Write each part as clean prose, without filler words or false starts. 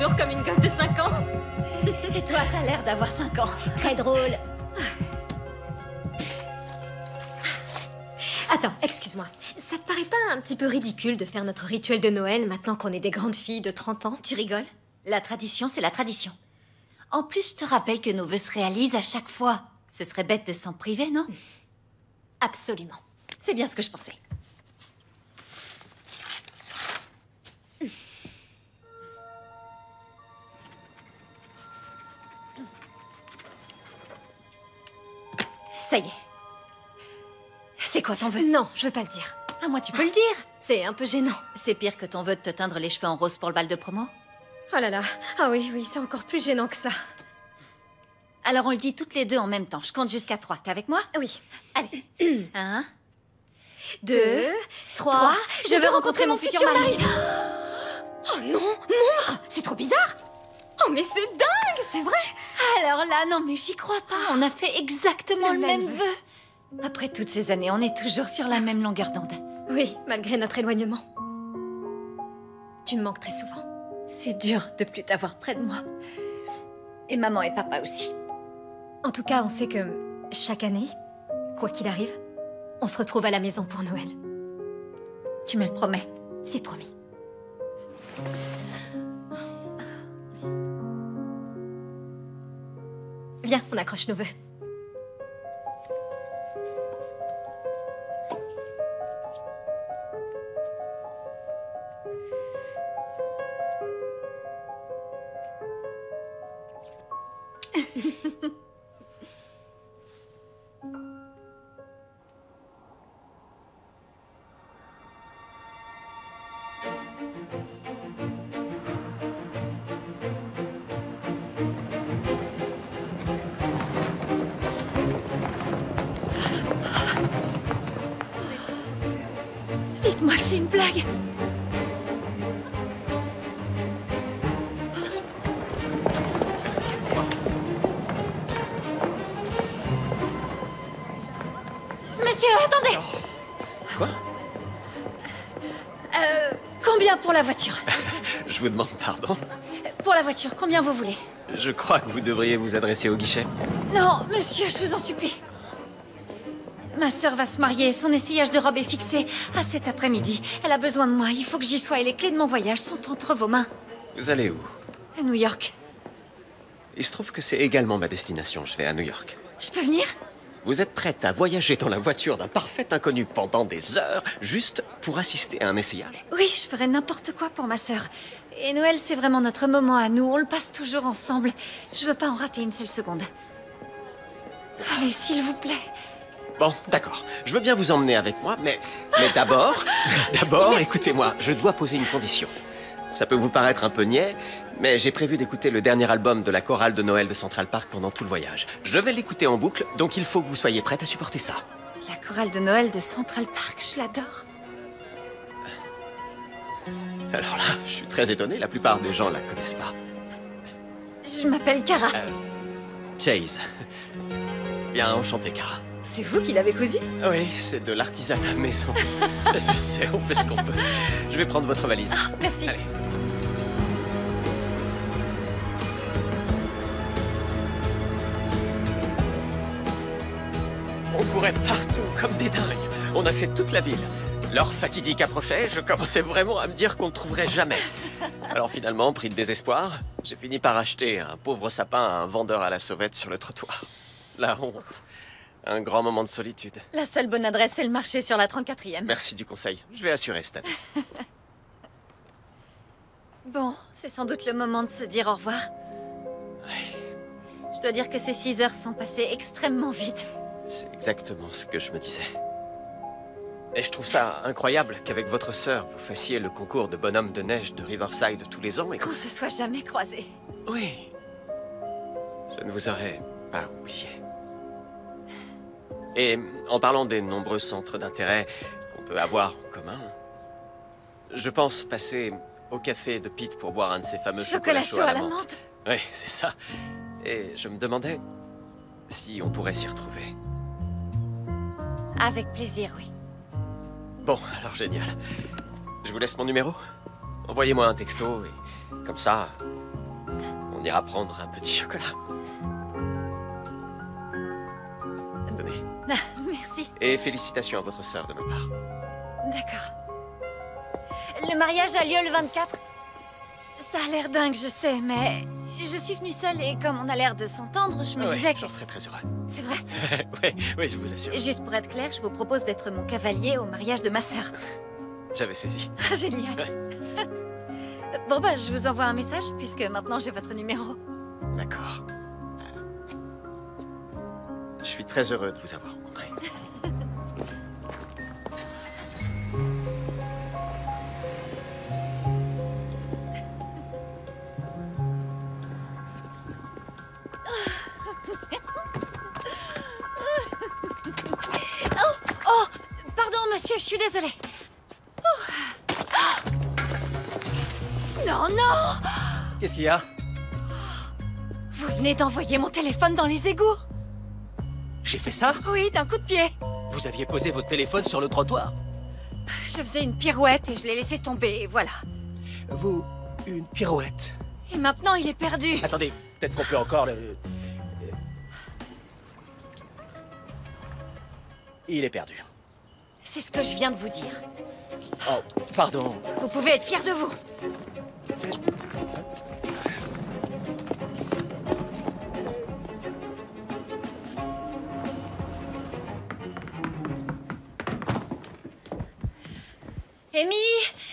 toujours comme une gosse de 5 ans. Et toi, t'as l'air d'avoir 5 ans. Très drôle. Attends, excuse-moi. Ça te paraît pas un petit peu ridicule de faire notre rituel de Noël maintenant qu'on est des grandes filles de 30 ans? Tu rigoles? La tradition, c'est la tradition. En plus, je te rappelle que nos vœux se réalisent à chaque fois. Ce serait bête de s'en priver, non? Absolument. C'est bien ce que je pensais. Ça y est. C'est quoi ton vœu? Non, je veux pas le dire. Ah, moi, tu peux le dire. C'est un peu gênant. C'est pire que ton vœu de te teindre les cheveux en rose pour le bal de promo? Oh là là. Ah oui, oui, c'est encore plus gênant que ça. Alors, on le dit toutes les deux en même temps. Je compte jusqu'à 3. T'es avec moi? Oui. Allez. 1, 2, 3. Je veux rencontrer mon futur mari. Oh non, montre. C'est trop bizarre. Oh mais c'est dingue, c'est vrai. Alors là, non, mais j'y crois pas. On a fait exactement le même vœu. Après toutes ces années, on est toujours sur la même longueur d'onde. Oui, malgré notre éloignement. Tu me manques très souvent. C'est dur de plus t'avoir près de moi. Et maman et papa aussi. En tout cas, on sait que chaque année, quoi qu'il arrive, on se retrouve à la maison pour Noël. Tu me le promets? C'est promis. Viens, on accroche nos vœux. Dites-moi que c'est une blague. Monsieur, attendez. Quoi? Combien pour la voiture? Je vous demande pardon. Pour la voiture, combien vous voulez? Je crois que vous devriez vous adresser au guichet. Non, monsieur, je vous en supplie. Ma sœur va se marier, son essayage de robe est fixé à cet après-midi. Elle a besoin de moi, il faut que j'y sois et les clés de mon voyage sont entre vos mains. Vous allez où? À New York. Il se trouve que c'est également ma destination. Je vais à New York. Je peux venir? Vous êtes prête à voyager dans la voiture d'un parfait inconnu pendant des heures, juste pour assister à un essayage? Oui, je ferai n'importe quoi pour ma sœur. Et Noël, c'est vraiment notre moment à nous, on le passe toujours ensemble. Je veux pas en rater une seule seconde. Allez, s'il vous plaît. Bon, d'accord. Je veux bien vous emmener avec moi, mais d'abord, merci, écoutez-moi, je dois poser une condition. Ça peut vous paraître un peu niais, mais j'ai prévu d'écouter le dernier album de la chorale de Noël de Central Park pendant tout le voyage. Je vais l'écouter en boucle, donc il faut que vous soyez prête à supporter ça. La chorale de Noël de Central Park, je l'adore. Alors là, je suis très étonné, la plupart des gens la connaissent pas. Je m'appelle Cara. Chase. Bien enchanté, Cara. C'est vous qui l'avez cousu? Oui, c'est de l'artisanat maison. Je sais, on fait ce qu'on peut. Je vais prendre votre valise. Ah, merci. Allez. On courait partout comme des dingues. On a fait toute la ville. L'heure fatidique approchait, je commençais vraiment à me dire qu'on ne trouverait jamais. Alors finalement, pris de désespoir, j'ai fini par acheter un pauvre sapin à un vendeur à la sauvette sur le trottoir. La honte. Un grand moment de solitude. La seule bonne adresse, c'est le marché sur la 34e. Merci du conseil. Je vais assurer cette année. Bon, c'est sans doute le moment de se dire au revoir. Je dois dire que ces 6 heures sont passées extrêmement vite. C'est exactement ce que je me disais. Et je trouve ça incroyable qu'avec votre sœur, vous fassiez le concours de bonhomme de neige de Riverside tous les ans et Qu'on se soit jamais croisés. Oui. Je ne vous aurais pas oublié. Et en parlant des nombreux centres d'intérêt qu'on peut avoir en commun, je pense passer au café de Pete pour boire un de ces fameux chocolats chauds à la menthe. Oui, c'est ça. Et je me demandais si on pourrait s'y retrouver. Avec plaisir, oui. Bon, alors génial. Je vous laisse mon numéro. Envoyez-moi un texto et comme ça, ira prendre un petit chocolat. Tenez. Ah, merci. Et félicitations à votre sœur de ma part. D'accord. Le mariage a lieu le 24. Ça a l'air dingue, je sais, mais je suis venue seule et comme on a l'air de s'entendre, je me disais que... J'en serais très heureux. C'est vrai? Oui, je vous assure. Juste pour être clair, je vous propose d'être mon cavalier au mariage de ma sœur. J'avais saisi. Ah, génial. Bon, bah, je vous envoie un message, puisque maintenant j'ai votre numéro. D'accord. Je suis très heureux de vous avoir rencontré. Oh, pardon, monsieur, je suis désolée. Non, non! Qu'est-ce qu'il y a? Vous venez d'envoyer mon téléphone dans les égouts? J'ai fait ça? Oui, d'un coup de pied. Vous aviez posé votre téléphone sur le trottoir? Je faisais une pirouette et je l'ai laissé tomber, et voilà. Vous... une pirouette. Et maintenant, il est perdu. Attendez, peut-être qu'on peut encore le... Il est perdu. C'est ce que je viens de vous dire. Oh, pardon. Vous pouvez être fiers de vous. Amy,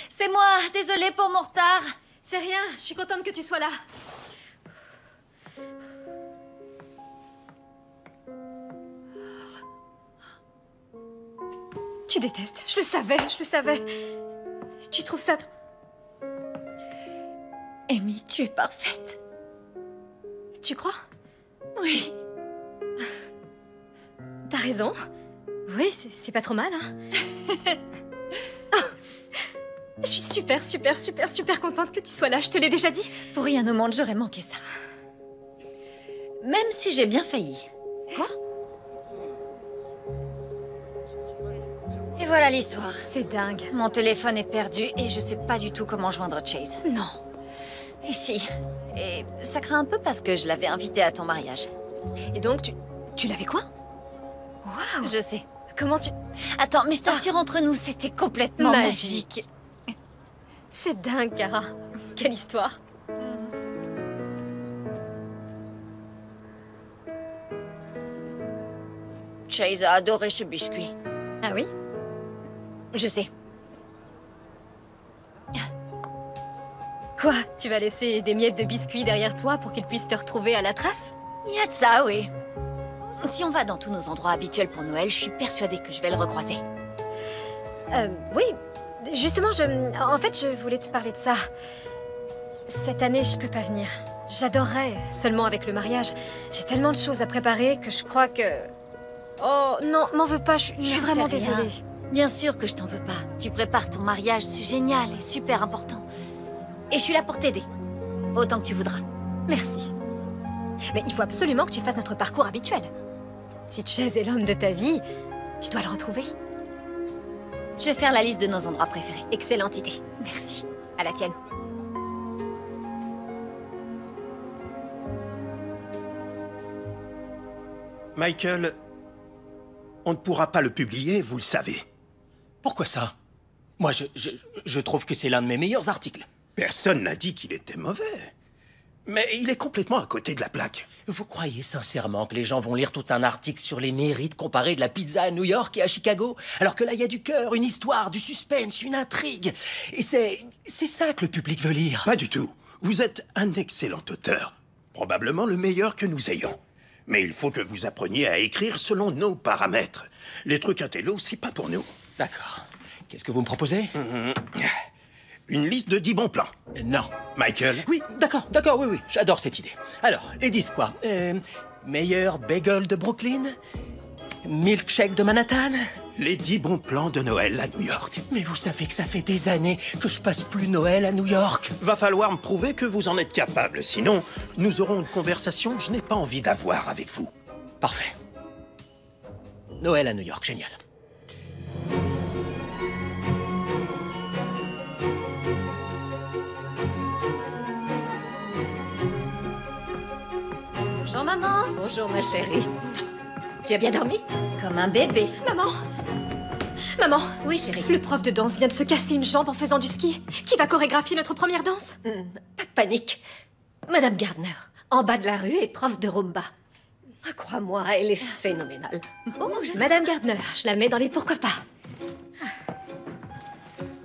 c'est moi. Désolée pour mon retard. C'est rien, je suis contente que tu sois là. Tu détestes, je le savais, je le savais. Tu trouves ça... Amy, tu es parfaite. Tu crois? Oui. T'as raison. Oui, c'est pas trop mal, hein. Je suis super contente que tu sois là, je te l'ai déjà dit. Pour rien au monde, j'aurais manqué ça. Même si j'ai bien failli. Quoi? Et voilà l'histoire. C'est dingue. Mon téléphone est perdu et je sais pas du tout comment joindre Chase. Non. Et si. Et ça craint un peu parce que je l'avais invité à ton mariage. Et donc, tu l'avais quoi? Waouh! Je sais. Comment tu... Attends, mais je t'assure, entre nous, c'était complètement magique. C'est dingue, Kara. Quelle histoire. Chase a adoré ce biscuit. Ah oui? Je sais. Quoi? Tu vas laisser des miettes de biscuits derrière toi pour qu'ils puissent te retrouver à la trace? Il y a de ça, oui. Si on va dans tous nos endroits habituels pour Noël, je suis persuadée que je vais le recroiser. Oui. Justement, en fait, je voulais te parler de ça. Cette année, je peux pas venir. J'adorerais, seulement avec le mariage. J'ai tellement de choses à préparer que je crois que... Oh, non, m'en veux pas, je suis vraiment désolée. Bien sûr que je t'en veux pas. Tu prépares ton mariage, c'est génial et super important. Et je suis là pour t'aider. Autant que tu voudras. Merci. Mais il faut absolument que tu fasses notre parcours habituel. Si Chase est l'homme de ta vie, tu dois le retrouver. Je vais faire la liste de nos endroits préférés. Excellente idée. Merci. À la tienne. Michael, on ne pourra pas le publier, vous le savez. Pourquoi ça? Moi, je trouve que c'est l'un de mes meilleurs articles. Personne n'a dit qu'il était mauvais. Mais il est complètement à côté de la plaque. Vous croyez sincèrement que les gens vont lire tout un article sur les mérites comparés de la pizza à New York et à Chicago? Alors que là, il y a du cœur, une histoire, du suspense, une intrigue. Et c'est ça que le public veut lire. Pas du tout. Vous êtes un excellent auteur. Probablement le meilleur que nous ayons. Mais il faut que vous appreniez à écrire selon nos paramètres. Les trucs intello, c'est pas pour nous. D'accord. Qu'est-ce que vous me proposez? Une liste de 10 bons plans. Non. Michael? Oui, d'accord, oui, j'adore cette idée. Alors, les 10 quoi? Meilleur bagel de Brooklyn? Milkshake de Manhattan? Les 10 bons plans de Noël à New York. Mais vous savez que ça fait des années que je passe plus Noël à New York. Va falloir me prouver que vous en êtes capable. Sinon, nous aurons une conversation que je n'ai pas envie d'avoir avec vous. Parfait. Noël à New York, génial. Bonjour maman. Bonjour ma chérie. Tu as bien dormi? Comme un bébé. Maman! Maman! Oui, chérie. Le prof de danse vient de se casser une jambe en faisant du ski. Qui va chorégraphier notre première danse? Pas de panique. Madame Gardner, en bas de la rue, est prof de rumba. Ah, crois-moi, elle est phénoménale. Oh, Madame Gardner, je la mets dans les pourquoi pas.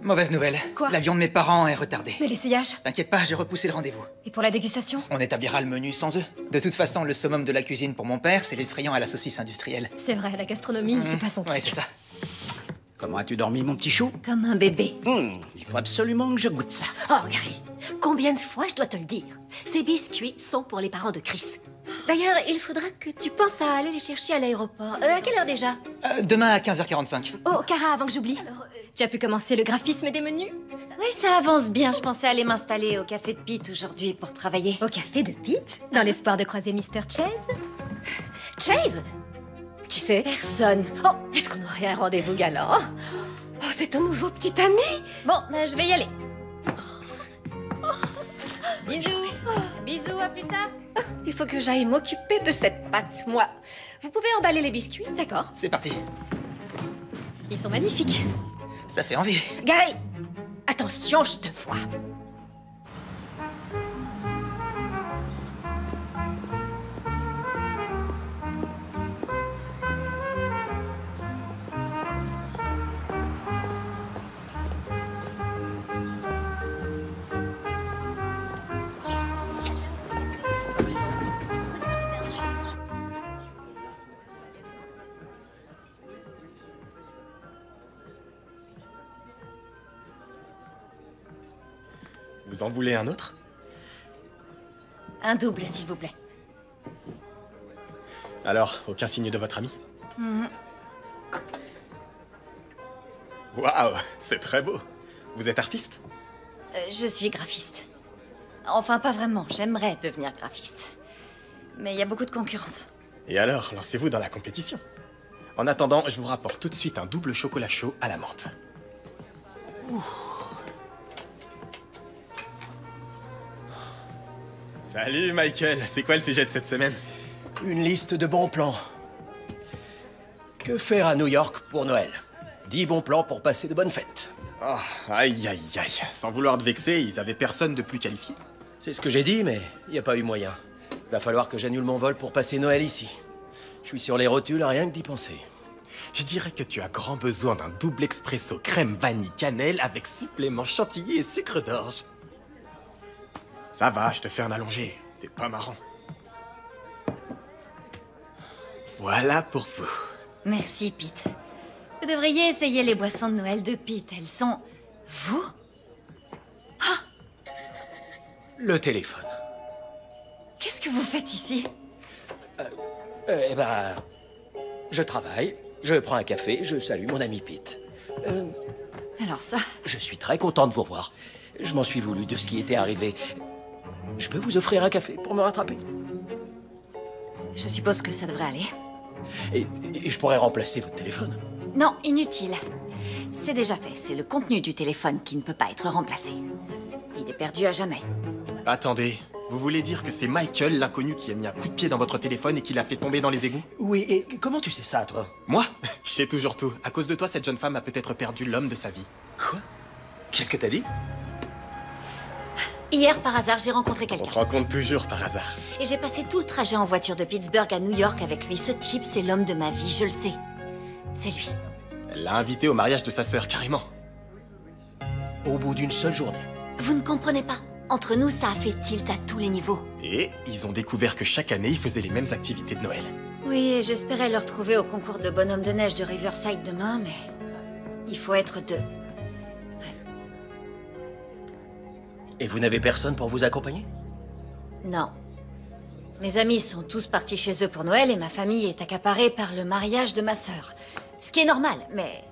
Mauvaise nouvelle. Quoi? L'avion de mes parents est retardé. Mais l'essayage? T'inquiète pas, j'ai repoussé le rendez-vous. Et pour la dégustation? On établira le menu sans eux. De toute façon, le summum de la cuisine pour mon père, c'est l'effrayant à la saucisse industrielle. C'est vrai, la gastronomie, c'est pas son truc. Ouais, c'est ça. Comment as-tu dormi, mon petit chou? comme un bébé. Il faut absolument que je goûte ça. Oh, Gary, combien de fois je dois te le dire? Ces biscuits sont pour les parents de Chris. D'ailleurs, il faudra que tu penses à aller les chercher à l'aéroport. À quelle heure déjà? Demain à 15h45. Oh, Kara, avant que j'oublie, tu as pu commencer le graphisme des menus? Oui, ça avance bien. Je pensais aller m'installer au café de Pete aujourd'hui pour travailler. Au café de Pete? Dans l'espoir de croiser Mr. Chase? Chase? Tu sais, Personne. oh, est-ce qu'on aurait un rendez-vous galant? Oh, c'est ton nouveau petit ami? Bon, je vais y aller. Bisous. Bisous, à plus tard. Il faut que j'aille m'occuper de cette pâte, moi. Vous pouvez emballer les biscuits, d'accord? C'est parti. Ils sont magnifiques. Ça fait envie. Gary, attention, je te vois. Vous en voulez un autre? Un double, s'il vous plaît. Alors, aucun signe de votre ami? Waouh, c'est très beau. Vous êtes artiste? Je suis graphiste. Enfin, pas vraiment. J'aimerais devenir graphiste. Mais il y a beaucoup de concurrence. Et alors, lancez-vous dans la compétition. En attendant, je vous rapporte tout de suite un double chocolat chaud à la menthe. Ouh. Salut Michael, c'est quoi le sujet de cette semaine? Une liste de bons plans. Que faire à New York pour Noël? 10 bons plans pour passer de bonnes fêtes. Oh, aïe aïe aïe. Sans vouloir te vexer, ils avaient personne de plus qualifié. C'est ce que j'ai dit, mais il n'y a pas eu moyen. Il va falloir que j'annule mon vol pour passer Noël ici. Je suis sur les rotules, rien que d'y penser. Je dirais que tu as grand besoin d'un double expresso crème vanille cannelle avec supplément chantilly et sucre d'orge. Ça va, je te fais un allongé. T'es pas marrant. Voilà pour vous. Merci, Pete. Vous devriez essayer les boissons de Noël de Pete. Elles sont... Vous? Le téléphone. Qu'est-ce que vous faites ici? Eh ben... Je travaille, je prends un café, je salue mon ami Pete. Alors ça... Je suis très content de vous revoir. Je m'en suis voulu de ce qui était arrivé. Je peux vous offrir un café pour me rattraper? Je suppose que ça devrait aller. Et je pourrais remplacer votre téléphone. Non, inutile. C'est déjà fait. C'est le contenu du téléphone qui ne peut pas être remplacé. Il est perdu à jamais. Attendez, vous voulez dire que c'est Michael, l'inconnu, qui a mis un coup de pied dans votre téléphone et qui l'a fait tomber dans les égouts? Oui, et comment tu sais ça, toi? Moi? Je sais toujours tout. À cause de toi, cette jeune femme a peut-être perdu l'homme de sa vie. Quoi? Qu'est-ce que t'as dit? Hier, par hasard, j'ai rencontré On quelqu'un. se rencontre toujours par hasard. Et j'ai passé tout le trajet en voiture de Pittsburgh à New York avec lui. Ce type, c'est l'homme de ma vie, je le sais. C'est lui. Elle l'a invité au mariage de sa sœur, carrément. Au bout d'une seule journée. Vous ne comprenez pas. Entre nous, ça a fait tilt à tous les niveaux. Et ils ont découvert que chaque année, ils faisaient les mêmes activités de Noël. Oui, et j'espérais le retrouver au concours de bonhomme de neige de Riverside demain, mais... il faut être deux. Et vous n'avez personne pour vous accompagner? Non. Mes amis sont tous partis chez eux pour Noël et ma famille est accaparée par le mariage de ma sœur. Ce qui est normal, mais...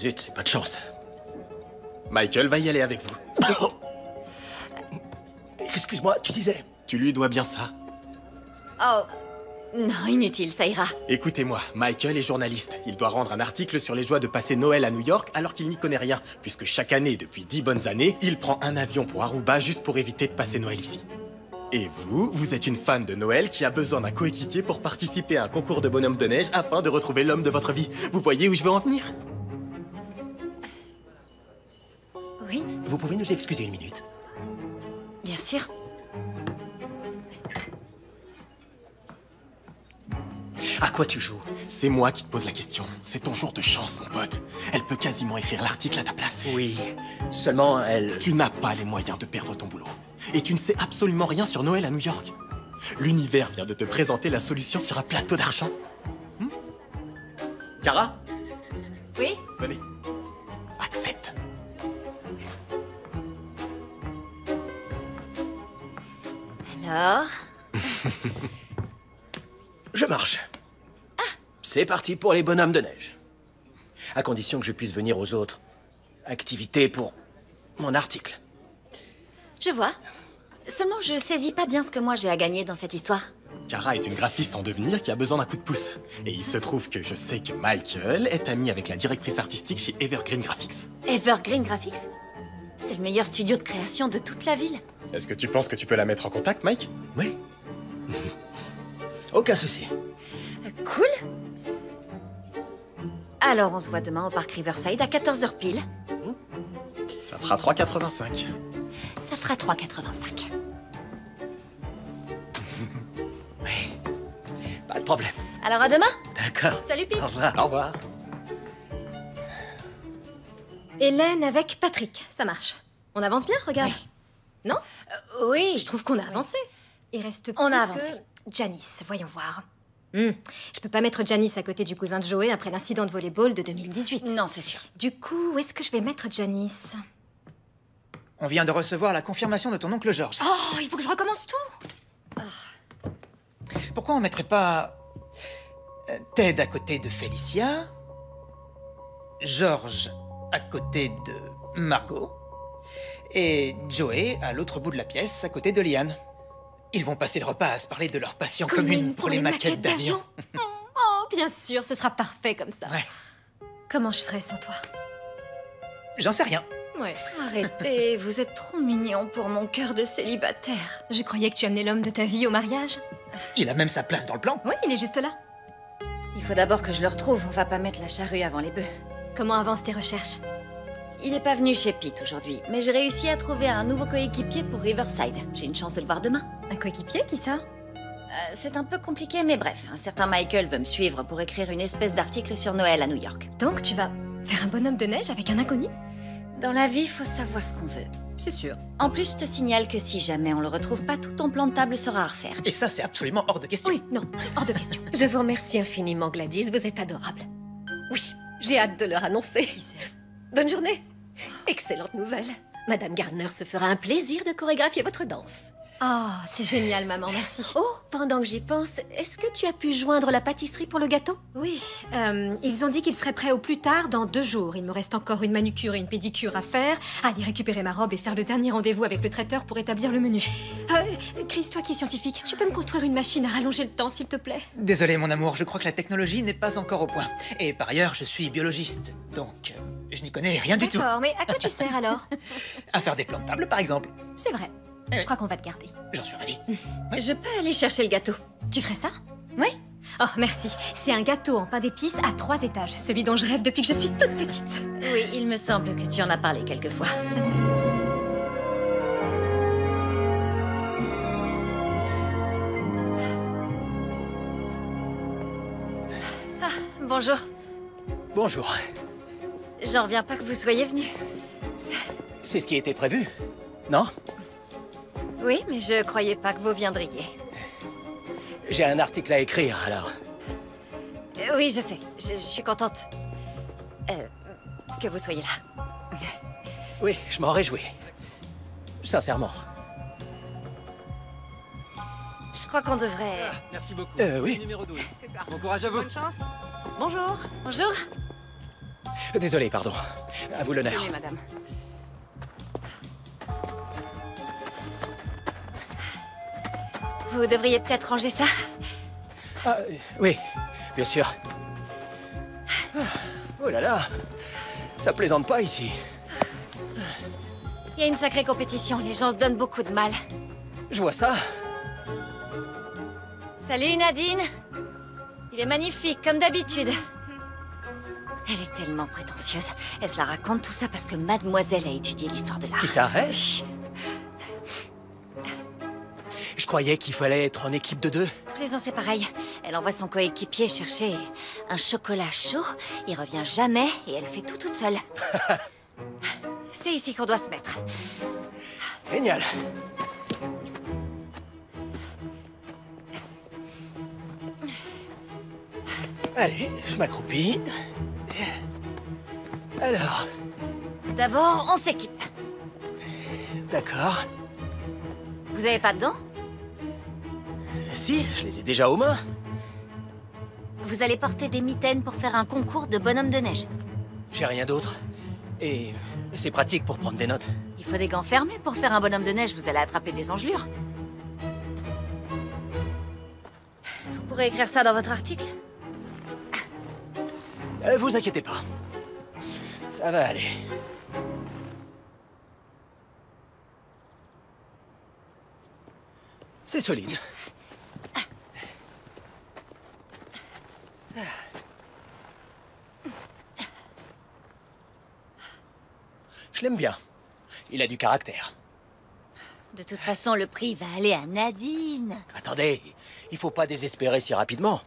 Zut, c'est pas de chance. Michael va y aller avec vous. Excuse-moi, tu disais? Tu lui dois bien ça. Oh... non, inutile, ça ira. Écoutez-moi, Michael est journaliste. Il doit rendre un article sur les joies de passer Noël à New York alors qu'il n'y connaît rien, puisque chaque année, depuis 10 bonnes années, il prend un avion pour Aruba juste pour éviter de passer Noël ici. Et vous, vous êtes une fan de Noël qui a besoin d'un coéquipier pour participer à un concours de bonhomme de neige afin de retrouver l'homme de votre vie. Vous voyez où je veux en venir? Oui, Vous pouvez nous excuser une minute? bien sûr. À quoi tu joues? C'est moi qui te pose la question. C'est ton jour de chance, mon pote. Elle peut quasiment écrire l'article à ta place. Oui, seulement elle... Tu n'as pas les moyens de perdre ton boulot. Et tu ne sais absolument rien sur Noël à New York. L'univers vient de te présenter la solution sur un plateau d'argent. Kara? Oui? Venez. Accepte. Alors? Je marche. C'est parti pour les bonhommes de neige. À condition que je puisse venir aux autres activités pour mon article. Je vois. Seulement, je saisis pas bien ce que moi j'ai à gagner dans cette histoire. Kara est une graphiste en devenir qui a besoin d'un coup de pouce. Et il se trouve que je sais que Michael est ami avec la directrice artistique chez Evergreen Graphics. Evergreen Graphics? C'est le meilleur studio de création de toute la ville. Est-ce que tu penses que tu peux la mettre en contact, Mike? Oui. Aucun souci. Cool. Alors, on se voit demain au parc Riverside à 14h pile. Ça fera 3,85. Ça fera 3,85. Oui. Pas de problème. Alors à demain. D'accord. Salut Pete. Au revoir. Au revoir. Hélène avec Patrick, ça marche. On avance bien, regarde. Non? Oui. Je trouve qu'on a avancé. Il reste plus On a que avancé. Janice, voyons voir. Je peux pas mettre Janice à côté du cousin de Joey après l'incident de volleyball de 2018. Non, c'est sûr. Du coup, où est-ce que je vais mettre Janice? On vient de recevoir la confirmation de ton oncle George. Oh, il faut que je recommence tout. Pourquoi on mettrait pas Ted à côté de Félicia, George à côté de Margot et Joey à l'autre bout de la pièce à côté de Liane? Ils vont passer le repas à se parler de leur passion commune pour les maquettes d'avion. Oh, bien sûr, ce sera parfait comme ça. Ouais. Comment je ferais sans toi? J'en sais rien. Ouais. Arrêtez, vous êtes trop mignon pour mon cœur de célibataire. Je croyais que tu amenais l'homme de ta vie au mariage. Il a même sa place dans le plan. Oui, il est juste là. Il faut d'abord que je le retrouve, on va pas mettre la charrue avant les bœufs. Comment avancent tes recherches? Il n'est pas venu chez Pete aujourd'hui, mais j'ai réussi à trouver un nouveau coéquipier pour Riverside. J'ai une chance de le voir demain. Un coéquipier, qui ça? C'est un peu compliqué, mais bref, un certain Michael veut me suivre pour écrire une espèce d'article sur Noël à New York. Donc tu vas faire un bonhomme de neige avec un inconnu? Dans la vie, faut savoir ce qu'on veut. C'est sûr. En plus, je te signale que si jamais on le retrouve pas, tout ton plan de table sera à refaire. Et ça, c'est absolument hors de question. Oui, non, hors de question. Je vous remercie infiniment, Gladys, vous êtes adorable. Oui, j'ai hâte de leur annoncer. Bonne journée. Excellente nouvelle. Madame Gardner se fera un plaisir de chorégraphier votre danse. Oh, c'est génial, maman, merci. Oh, pendant que j'y pense, est-ce que tu as pu joindre la pâtisserie pour le gâteau? Oui, ils ont dit qu'ils seraient prêts au plus tard dans 2 jours. Il me reste encore une manucure et une pédicure à faire, aller récupérer ma robe et faire le dernier rendez-vous avec le traiteur pour établir le menu. Chris, toi qui es scientifique, tu peux me construire une machine à rallonger le temps, s'il te plaît? Désolé, mon amour, je crois que la technologie n'est pas encore au point. Et par ailleurs, je suis biologiste, donc je n'y connais rien du tout. D'accord, mais à quoi tu sers alors? À faire des plans de table, par exemple. C'est vrai. Je crois qu'on va te garder. J'en suis ravi. Je peux aller chercher le gâteau. Tu ferais ça? Oui. Oh, merci. C'est un gâteau en pain d'épices à 3 étages, celui dont je rêve depuis que je suis toute petite. Oui, il me semble que tu en as parlé quelques fois. Ah, bonjour. Bonjour. J'en reviens pas que vous soyez venu. C'est ce qui était prévu, non? Oui, mais je croyais pas que vous viendriez. J'ai un article à écrire, alors. Oui, je sais. Je suis contente que vous soyez là. Oui, je m'en réjouis. Sincèrement. Je crois qu'on devrait... Merci beaucoup. Oui. Numéro 12. C'est ça. Bon courage à vous. Bonne chance. Bonjour. Bonjour. Désolé, pardon. À vous l'honneur. Tenez, madame. Vous devriez peut-être ranger ça. Ah, oui, bien sûr. Oh là là, ça plaisante pas ici. Il y a une sacrée compétition, les gens se donnent beaucoup de mal. Je vois ça. Salut Nadine. Il est magnifique, comme d'habitude. Elle est tellement prétentieuse. Elle se la raconte tout ça parce que mademoiselle a étudié l'histoire de l'art. Qui ça, elle? Chut. Je croyais qu'il fallait être en équipe de 2. Tous les ans, c'est pareil. Elle envoie son coéquipier chercher un chocolat chaud. Il revient jamais et elle fait tout toute seule. C'est ici qu'on doit se mettre. Génial. Allez, je m'accroupis. Alors, D'abord, on s'équipe. d'accord. Vous avez pas de gants? Si, je les ai déjà aux mains. Vous allez porter des mitaines pour faire un concours de bonhomme de neige. J'ai rien d'autre. Et c'est pratique pour prendre des notes. Il faut des gants fermés pour faire un bonhomme de neige. Vous allez attraper des engelures. Vous pourrez écrire ça dans votre article? Vous inquiétez pas. Ça va aller. C'est solide. Je l'aime bien. Il a du caractère. De toute façon, le prix va aller à Nadine. Attendez, il faut pas désespérer si rapidement.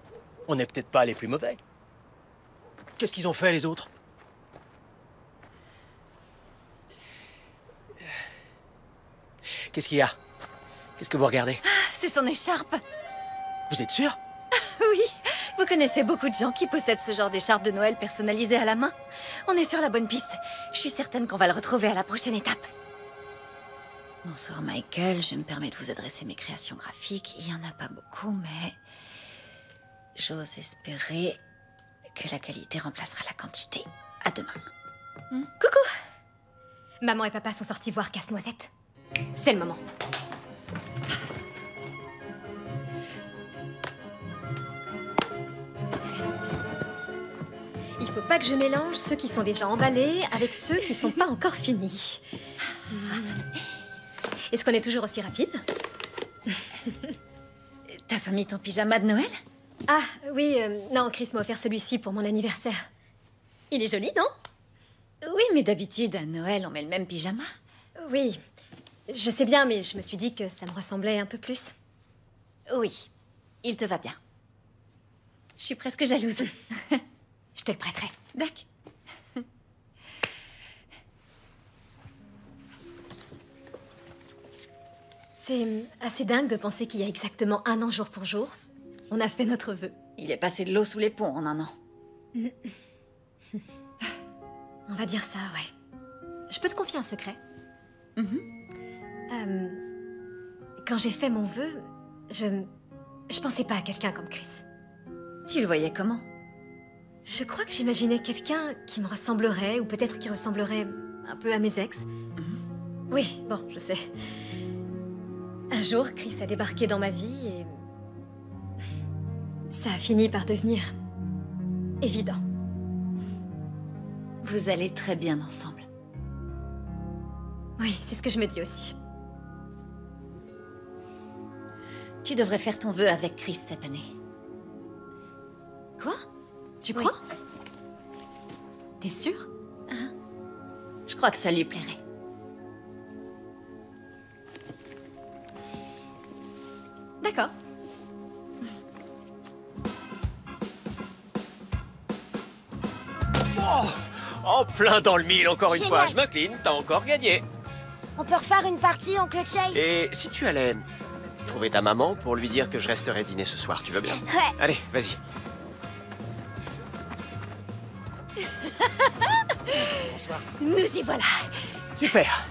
On n'est peut-être pas les plus mauvais. Qu'est-ce qu'ils ont fait, les autres? Qu'est-ce qu'il y a? Qu'est-ce que vous regardez? C'est son écharpe. Vous êtes sûr? Oui, vous connaissez beaucoup de gens qui possèdent ce genre d'écharpe de Noël personnalisée à la main. On est sur la bonne piste. Je suis certaine qu'on va le retrouver à la prochaine étape. Bonsoir Michael, je me permets de vous adresser mes créations graphiques. Il y en a pas beaucoup, mais j'ose espérer que la qualité remplacera la quantité. À demain. Coucou! Maman et papa sont sortis voir Casse-Noisette. C'est le moment. Il faut pas que je mélange ceux qui sont déjà emballés avec ceux qui sont pas encore finis. Est-ce qu'on est toujours aussi rapide? T'as pas mis ton pyjama de Noël? Ah, oui, non, Chris m'a offert celui-ci pour mon anniversaire. Il est joli, non? Oui, mais d'habitude, à Noël, on met le même pyjama. Oui, je sais bien, mais je me suis dit que ça me ressemblait un peu plus. Oui, il te va bien. Je suis presque jalouse. Je te le prêterai. D'accord. C'est assez dingue de penser qu'il y a exactement 1 an jour pour jour. On a fait notre vœu. Il est passé de l'eau sous les ponts en 1 an. On va dire ça, ouais. Je peux te confier un secret? Quand j'ai fait mon vœu, je pensais pas à quelqu'un comme Chris. Tu le voyais comment? Je crois que j'imaginais quelqu'un qui me ressemblerait, ou peut-être qui ressemblerait un peu à mes ex. Oui, bon, je sais. Un jour, Chris a débarqué dans ma vie et... ça a fini par devenir évident. Vous allez très bien ensemble. Oui, c'est ce que je me dis aussi. Tu devrais faire ton vœu avec Chris cette année. Quoi? Tu crois? T'es sûre? Je crois que ça lui plairait. D'accord. En plein dans le mille, encore une fois. Je m'incline, t'as encore gagné. On peut refaire une partie, oncle Chase? Et si tu allais trouver ta maman pour lui dire que je resterai dîner ce soir, tu veux bien? Ouais. Allez, vas-y. Bonsoir. Nous y voilà. Super.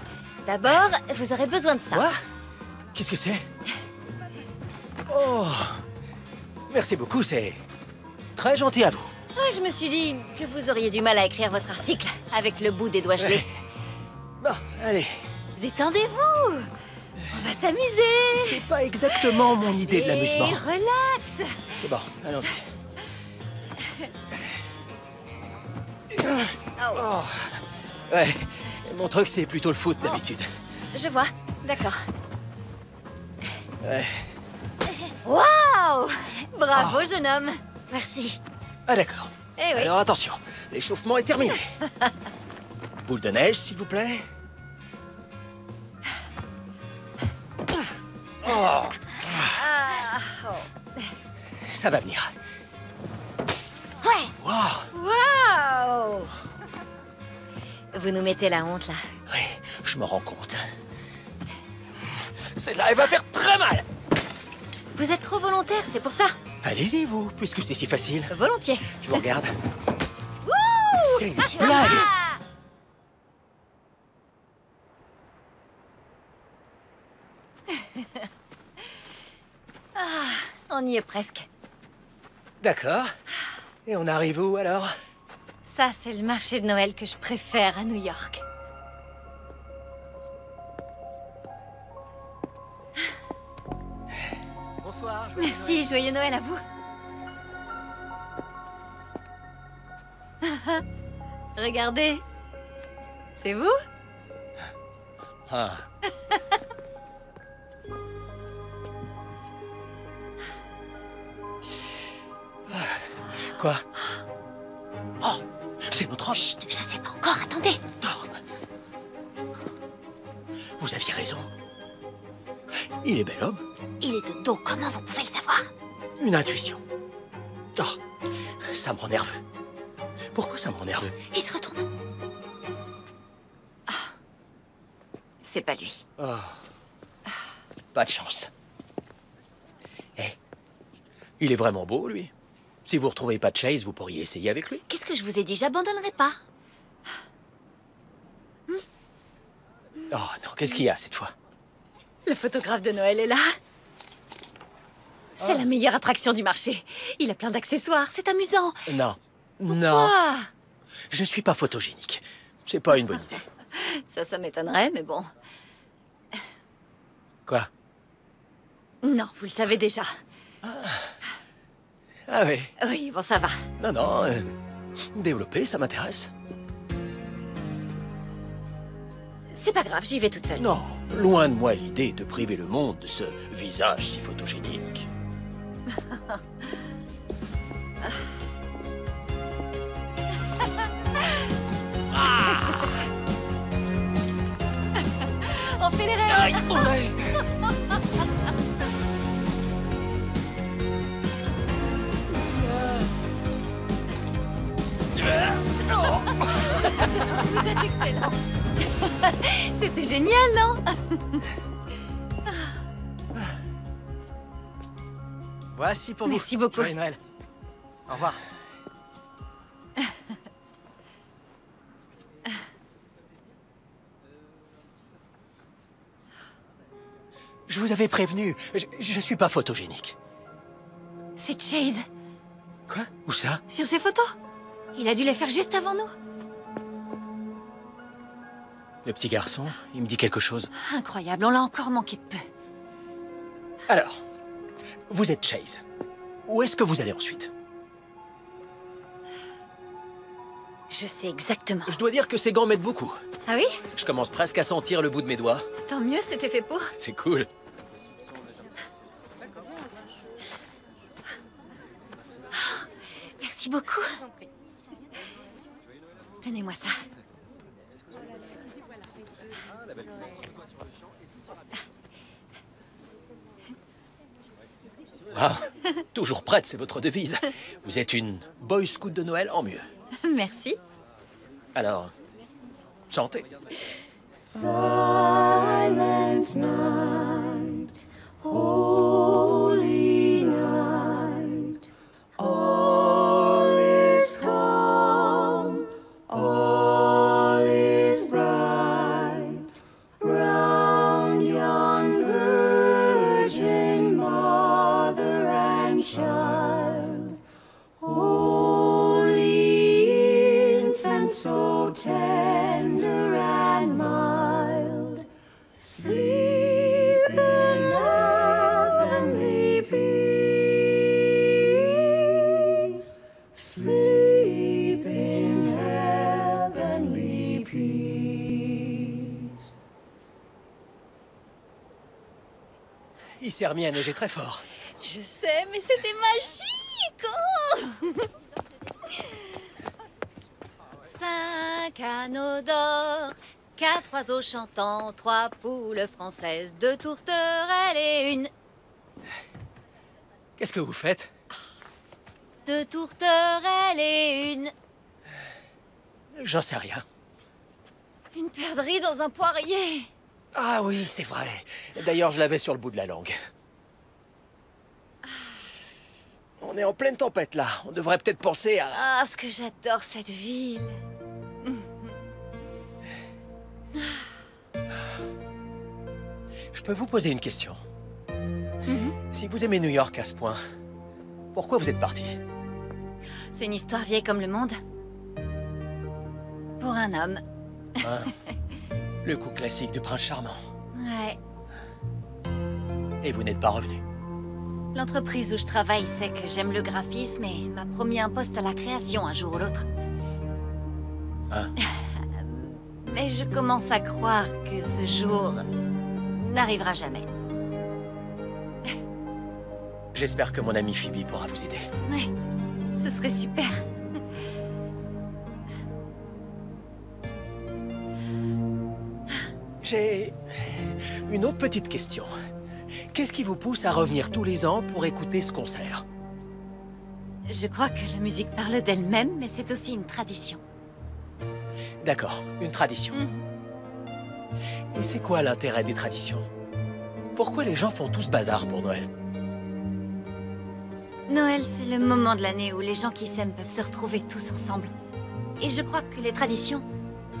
D'abord, vous aurez besoin de ça. Quoi? Qu'est-ce que c'est? Oh! Merci beaucoup, c'est très gentil à vous. Ouais, je me suis dit que vous auriez du mal à écrire votre article avec le bout des doigts gelés. Bon, allez. Détendez-vous. On va s'amuser. C'est pas exactement mon idée de l'amusement. Et relax. C'est bon, allons-y. Oh. Ouais, mon truc c'est plutôt le foot d'habitude. Je vois, d'accord. Ouais. Waouh! Waouh! Bravo, jeune homme. Merci. Ah d'accord. Eh oui. Alors attention, l'échauffement est terminé. Boule de neige, s'il vous plaît. Oh. Ça va venir. Ouais. Wow. Waouh! Vous nous mettez la honte, là. Oui, je me rends compte. Celle-là, elle va faire très mal. Vous êtes trop volontaire, c'est pour ça. Allez-y, vous, puisque c'est si facile. Volontiers. Je vous regarde. Wouh! C'est une blague. On y est presque. D'accord. Et on arrive où, alors? Ça, c'est le marché de Noël que je préfère à New York. Bonsoir. Merci, joyeux Noël à vous. Regardez. C'est vous? Ah. Quoi? Oh, c'est notre homme. Chut, je sais pas encore, attendez. Vous aviez raison. Il est bel homme. Il est de dos, comment vous pouvez le savoir? Une intuition. Oh, ça me rend nerveux. Pourquoi ça me rend nerveux? Il se retourne. Ah. C'est pas lui. Oh. Pas de chance. Eh, il est vraiment beau, lui. Si vous retrouvez pas de Chase, vous pourriez essayer avec lui. Qu'est-ce que je vous ai dit? J'abandonnerai pas. Oh non, qu'est-ce qu'il y a cette fois? Le photographe de Noël est là. C'est la meilleure attraction du marché. Il a plein d'accessoires, c'est amusant. Non. Non. Ah, Je suis pas photogénique. C'est pas une bonne idée. ça m'étonnerait, mais bon. Quoi? Non, vous le savez déjà. Ah oui. Oui, bon, ça va. Non, développer, ça m'intéresse. C'est pas grave, j'y vais toute seule. Non, loin de moi l'idée de priver le monde de ce visage si photogénique. On fait les rêves. Vous êtes excellent. C'était génial, non? Voici pour vous. Merci beaucoup. Joyeux Noël. Au revoir. Je vous avais prévenu, je suis pas photogénique. C'est Chase. Quoi? Où ça? Sur ses photos. Il a dû les faire juste avant nous. Le petit garçon, il me dit quelque chose. Incroyable, on l'a encore manqué de peu. Alors, vous êtes Chase. Où est-ce que vous allez ensuite? Je sais exactement. Je dois dire que ces gants m'aident beaucoup. Ah oui? Je commence presque à sentir le bout de mes doigts. Tant mieux, c'était fait pour. C'est cool. Merci beaucoup. Tenez-moi ça. Ah, toujours prête, c'est votre devise. Vous êtes une Boy Scout de Noël en mieux. Merci. Alors, santé. Silent night, holy night, all is calm, all is bright, round yon virgin mother and child, holy infant so tender and mild, sleep in heavenly peace, sleep in heavenly peace. Il s'est remis à neiger très fort. Je sais, mais c'était magique! Oh 5 anneaux d'or, 4 oiseaux chantants, 3 poules françaises, 2 tourterelles et une... Qu'est-ce que vous faites? 2 tourterelles et une... J'en sais rien. Une perdrix dans un poirier. Ah oui, c'est vrai. D'ailleurs, je l'avais sur le bout de la langue. On est en pleine tempête, là. On devrait peut-être penser à... Ah, ce que j'adore cette ville. Je peux vous poser une question? Si vous aimez New York à ce point, pourquoi vous êtes parti? C'est une histoire vieille comme le monde. Pour un homme. Ah, le coup classique du prince charmant. Ouais. Et vous n'êtes pas revenu? L'entreprise où je travaille sait que j'aime le graphisme et m'a promis un poste à la création un jour ou l'autre. Hein? Mais je commence à croire que ce jour n'arrivera jamais. J'espère que mon amie Phoebe pourra vous aider. Ouais, ce serait super. J'ai une autre petite question. Qu'est-ce qui vous pousse à revenir tous les ans pour écouter ce concert? Je crois que la musique parle d'elle-même, mais c'est aussi une tradition. D'accord, une tradition. Et c'est quoi l'intérêt des traditions? Pourquoi les gens font tout ce bazar pour Noël? Noël, c'est le moment de l'année où les gens qui s'aiment peuvent se retrouver tous ensemble. Et je crois que les traditions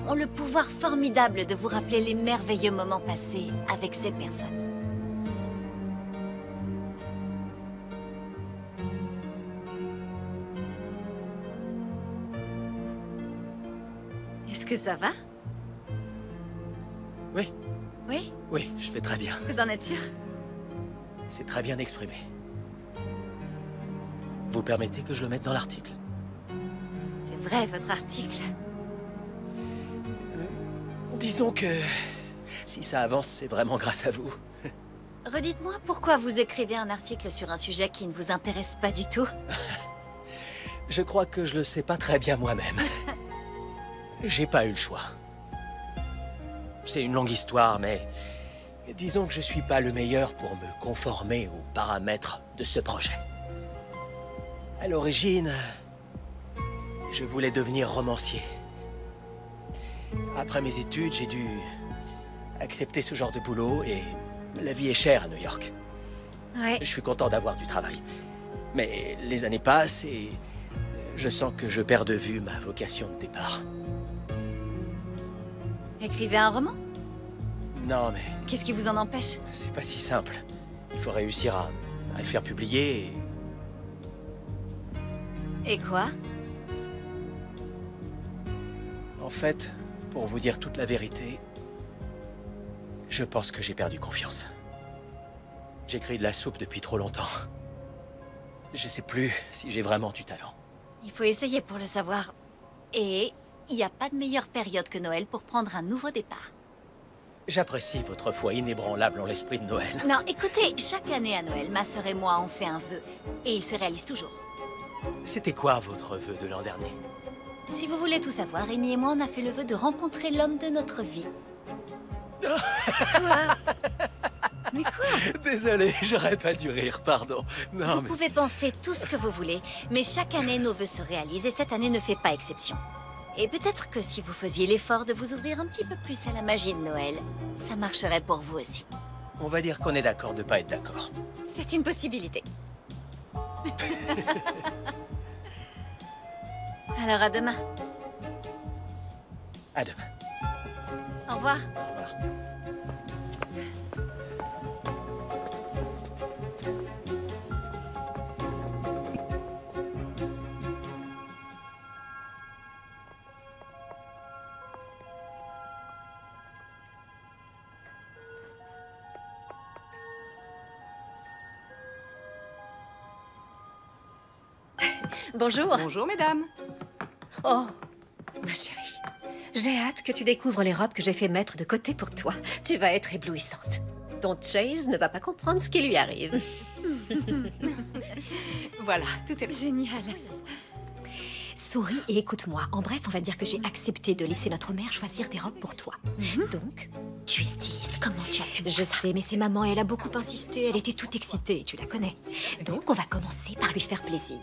ont le pouvoir formidable de vous rappeler les merveilleux moments passés avec ces personnes. Est-ce que ça va? Oui. Oui? Oui, je vais très bien. Vous en êtes sûr? C'est très bien exprimé. Vous permettez que je le mette dans l'article? C'est vrai, votre article. Disons que si ça avance, c'est vraiment grâce à vous. Redites-moi pourquoi vous écrivez un article sur un sujet qui ne vous intéresse pas du tout. Je crois que je le sais pas très bien moi-même. J'ai pas eu le choix. C'est une longue histoire, mais disons que je suis pas le meilleur pour me conformer aux paramètres de ce projet. À l'origine, je voulais devenir romancier. Après mes études, j'ai dû accepter ce genre de boulot et la vie est chère à New York. Ouais. Je suis content d'avoir du travail. Mais les années passent et je sens que je perds de vue ma vocation de départ. Écrivez un roman? Non, mais Qu'est-ce qui vous en empêche? c'est pas si simple. Il faut réussir à le faire publier et... Et quoi? En fait, pour vous dire toute la vérité, je pense que j'ai perdu confiance. J'écris de la soupe depuis trop longtemps. Je sais plus si j'ai vraiment du talent. Il faut essayer pour le savoir. Et il n'y a pas de meilleure période que Noël pour prendre un nouveau départ. J'apprécie votre foi inébranlable en l'esprit de Noël. Non, écoutez, chaque année à Noël, ma sœur et moi on fait un vœu. Et il se réalise toujours. C'était quoi votre vœu de l'an dernier? Si vous voulez tout savoir, Amy et moi, on a fait le vœu de rencontrer l'homme de notre vie. Quoi? Mais quoi? Désolé, j'aurais pas dû rire, pardon. Non, Vous mais... pouvez penser tout ce que vous voulez, mais chaque année, nos vœux se réalisent et cette année ne fait pas exception. Et peut-être que si vous faisiez l'effort de vous ouvrir un petit peu plus à la magie de Noël, ça marcherait pour vous aussi. On va dire qu'on est d'accord de pas être d'accord. C'est une possibilité. Alors à demain. À demain. Au revoir. Au revoir. Bonjour. Bonjour, mesdames. Oh, ma chérie. J'ai hâte que tu découvres les robes que j'ai fait mettre de côté pour toi. Tu vas être éblouissante. Ton Chase ne va pas comprendre ce qui lui arrive. Voilà, tout est génial. Souris et écoute-moi. En bref, on va dire que j'ai accepté de laisser notre mère choisir des robes pour toi. Donc, tu es styliste. Comment tu as pu... Je sais, mais c'est maman et elle a beaucoup insisté. Elle était toute excitée, tu la connais. Donc, on va commencer par lui faire plaisir.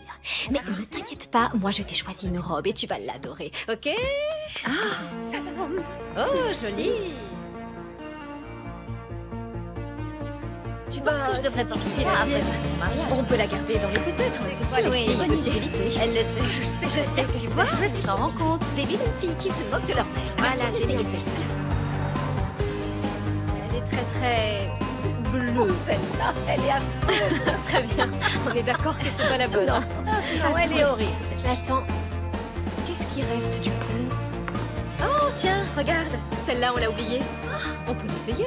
Mais ne t'inquiète pas, moi je t'ai choisi une robe et tu vas l'adorer, ok? Oh, joli. Tu penses que je devrais t'en difficile à dire. On peut la garder dans les peut-être, c'est sûr, Oui, c'est une bonne idée. possibilité. Elle le sait. Je sais, tu vois, elle s'en rend compte. Des vilaines filles qui se moquent de leur mère. Voilà, Merci j'ai d'essayer essayé celle-ci. Elle est très bleue. Oh, celle-là, elle est affreuse. Très bien, on est d'accord que c'est pas la bonne. Non, non, elle est horrible. Attends, qu'est-ce qui reste du coup? Oh tiens, regarde, celle-là on l'a oubliée. On peut l'essayer.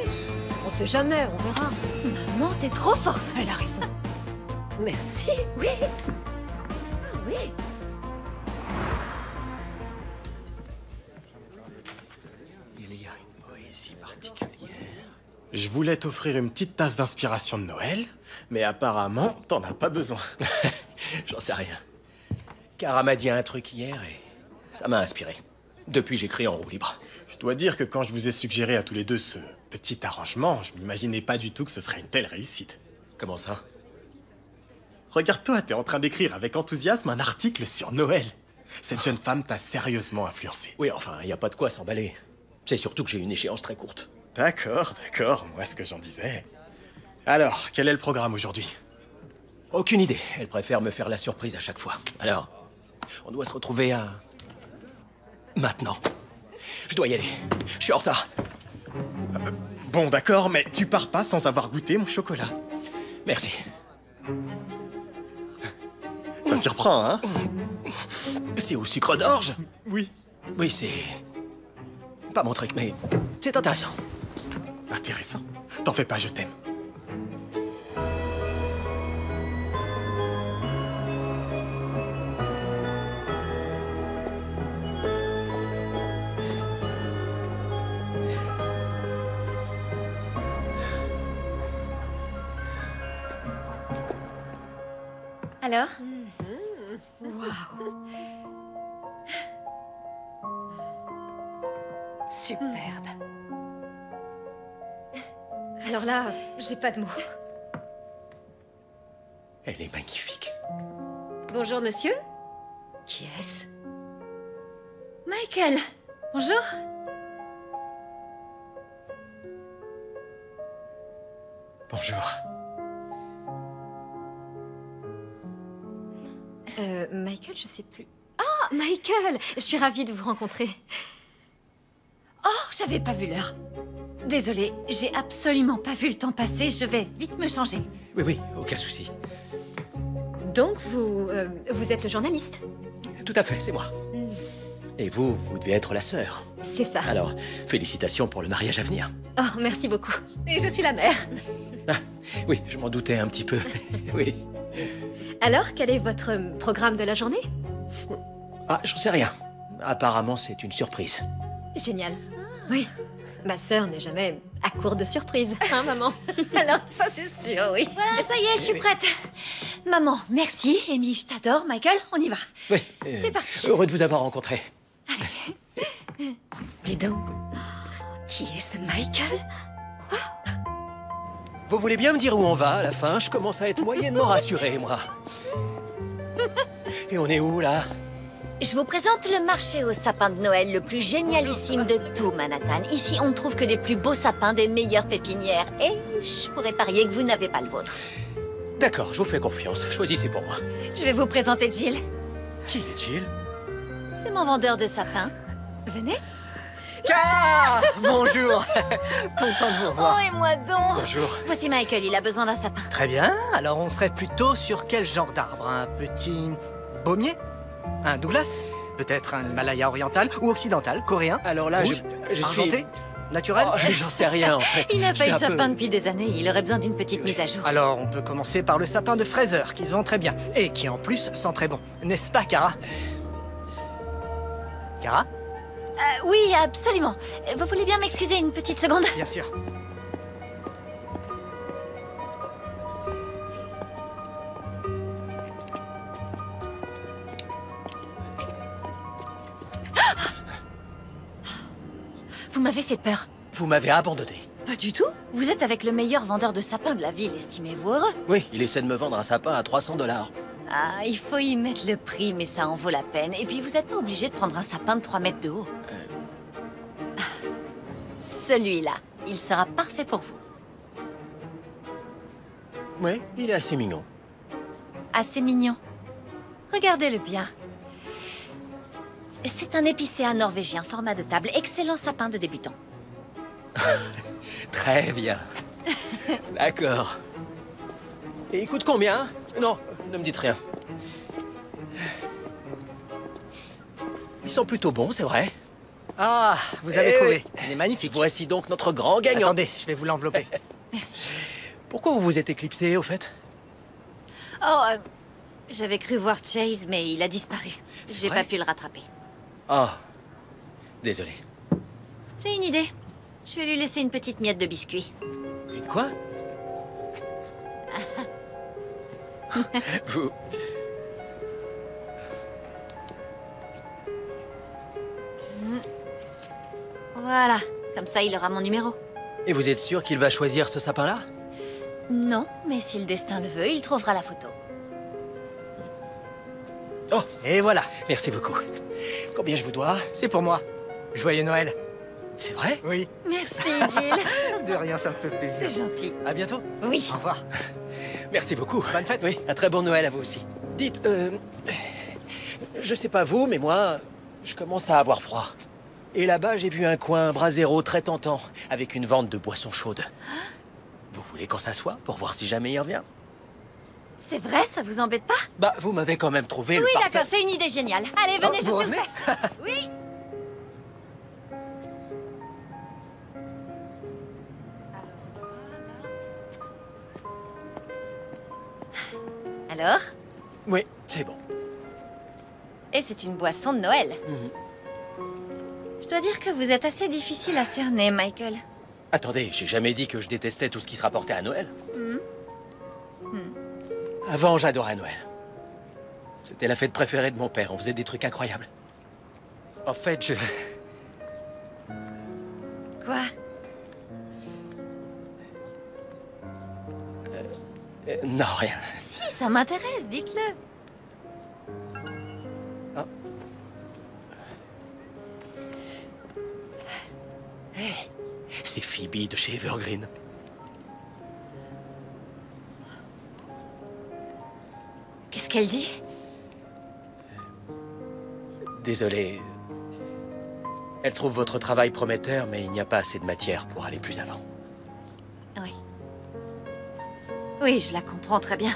On sait jamais, on verra. Maman, t'es trop forte. Elle a raison. Merci. Oui. Ah oui. Il y a une poésie particulière. Je voulais t'offrir une petite tasse d'inspiration de Noël, mais apparemment, t'en as pas besoin. J'en sais rien. Cara m'a dit un truc hier et ça m'a inspiré. Depuis, j'écris en roue libre. Je dois dire que quand je vous ai suggéré à tous les deux ce petit arrangement, je m'imaginais pas du tout que ce serait une telle réussite. Comment ça? Regarde-toi, t'es en train d'écrire avec enthousiasme un article sur Noël. Cette jeune femme t'a sérieusement influencé. Oui, enfin, y a pas de quoi s'emballer. C'est surtout que j'ai une échéance très courte. D'accord, moi ce que j'en disais. Alors, quel est le programme aujourd'hui? Aucune idée. Elle préfère me faire la surprise à chaque fois. Alors, on doit se retrouver à... maintenant. Je dois y aller. Je suis en retard. Bon, d'accord, mais tu pars pas sans avoir goûté mon chocolat. Merci. Ça surprend, hein? C'est au sucre d'orge? Oui. Oui, c'est... pas mon truc, mais c'est intéressant. Intéressant. T'en fais pas, je t'aime. Alors? Superbe. Alors là, j'ai pas de mots. Elle est magnifique. Bonjour, monsieur. Qui est-ce? Michael. Bonjour. Bonjour. Michael, je sais plus. Oh, Michael! Je suis ravie de vous rencontrer. Oh, j'avais pas vu l'heure. Désolée, j'ai absolument pas vu le temps passer. Je vais vite me changer. Oui, oui, aucun souci. Donc, vous êtes le journaliste? Tout à fait, c'est moi. Et vous devez être la sœur. C'est ça. Alors, félicitations pour le mariage à venir. Oh, merci beaucoup. Et je suis la mère. Ah, oui, je m'en doutais un petit peu. Oui. Alors, quel est votre programme de la journée? Ah, j'en sais rien. Apparemment, c'est une surprise. Génial. Oui. Ma sœur n'est jamais à court de surprises, hein, maman? Alors, ça c'est sûr, oui. Voilà, ça y est, je suis prête. Maman, merci. Amy, je t'adore. Michael, on y va. Oui. C'est parti. Heureux de vous avoir rencontré. Dis donc. Qui est ce Michael? Vous voulez bien me dire où on va à la fin? Je commence à être moyennement rassuré, moi. Et on est où, là? Je vous présente le marché aux sapins de Noël le plus génialissime de tout Manhattan. Ici, on ne trouve que les plus beaux sapins des meilleures pépinières. Et je pourrais parier que vous n'avez pas le vôtre. D'accord, je vous fais confiance. Choisissez pour moi. Je vais vous présenter Jill. Qui est Jill? C'est mon vendeur de sapins. Venez. Ah, bonjour. Content de vous Oh, revoir. et moi donc. Bonjour. Voici Michael, il a besoin d'un sapin. Très bien. Alors, on serait plutôt sur quel genre d'arbre? Un petit baumier? Un Douglas? Peut-être un Himalaya oriental ou occidental? Coréen? Alors là, Rouge? je suis... Argenté? Naturel? Oh, j'en sais rien, en fait. Il n'a Je pas suis eu de un peu- sapin depuis des années. Il aurait besoin d'une petite mise à jour. Alors, on peut commencer par le sapin de Fraser, qui se vend très bien. Et qui, en plus, sent très bon. N'est-ce pas, Cara? Cara? Oui, absolument. Vous voulez bien m'excuser une petite seconde? Bien sûr. Vous m'avez fait peur. Vous m'avez abandonné. Pas du tout. Vous êtes avec le meilleur vendeur de sapins de la ville, estimez-vous heureux? Oui, il essaie de me vendre un sapin à 300 $. Ah, il faut y mettre le prix, mais ça en vaut la peine. Et puis vous n'êtes pas obligé de prendre un sapin de 3 mètres de haut. Celui-là, il sera parfait pour vous. Oui, il est assez mignon. Assez mignon. Regardez-le bien. C'est un épicéa norvégien, format de table. Excellent sapin de débutant. Très bien. D'accord. Et il coûte combien? Non, ne me dites rien. Ils sont plutôt bons, c'est vrai. Ah, vous avez trouvé. Il est magnifique. Voici donc notre grand gagnant. Attendez, je vais vous l'envelopper. Merci. Pourquoi vous vous êtes éclipsé, au fait? Oh, j'avais cru voir Chase, mais il a disparu. J'ai vrai pas pu le rattraper. Oh, désolé. J'ai une idée. Je vais lui laisser une petite miette de biscuit. Et quoi? Vous... Voilà, comme ça il aura mon numéro. Et vous êtes sûr qu'il va choisir ce sapin-là? Non, mais si le destin le veut, il trouvera la photo. Oh, Et voilà, merci beaucoup. Combien je vous dois? c'est pour moi. Joyeux Noël. C'est vrai? Oui. Merci, Jill. De rien, ça me fait plaisir. C'est gentil. À bientôt. Oui. Au revoir. Merci beaucoup. Bonne fête. Oui, un très bon Noël à vous aussi. Dites, je sais pas vous, mais moi, je commence à avoir froid. Et là-bas, j'ai vu un coin brasero très tentant, avec une vente de boissons chaudes. Vous voulez qu'on s'assoie pour voir si jamais il revient? C'est vrai, ça vous embête pas? Bah, vous m'avez quand même trouvé le Oui, parfait... d'accord, c'est une idée géniale. Allez, venez, Oh, je vous sais où revenez c'est. Oui. Alors? Oui, c'est bon. Et c'est une boisson de Noël. Je dois dire que vous êtes assez difficile à cerner, Michael. Attendez, j'ai jamais dit que je détestais tout ce qui se rapportait à Noël. Avant, j'adorais Noël. C'était la fête préférée de mon père. On faisait des trucs incroyables. En fait, je... Quoi? non, rien. Si, ça m'intéresse, dites-le. C'est Phoebe de chez Evergreen. Qu'est-ce qu'elle dit? Désolé. Elle trouve votre travail prometteur, mais il n'y a pas assez de matière pour aller plus avant. Oui. Oui, je la comprends très bien.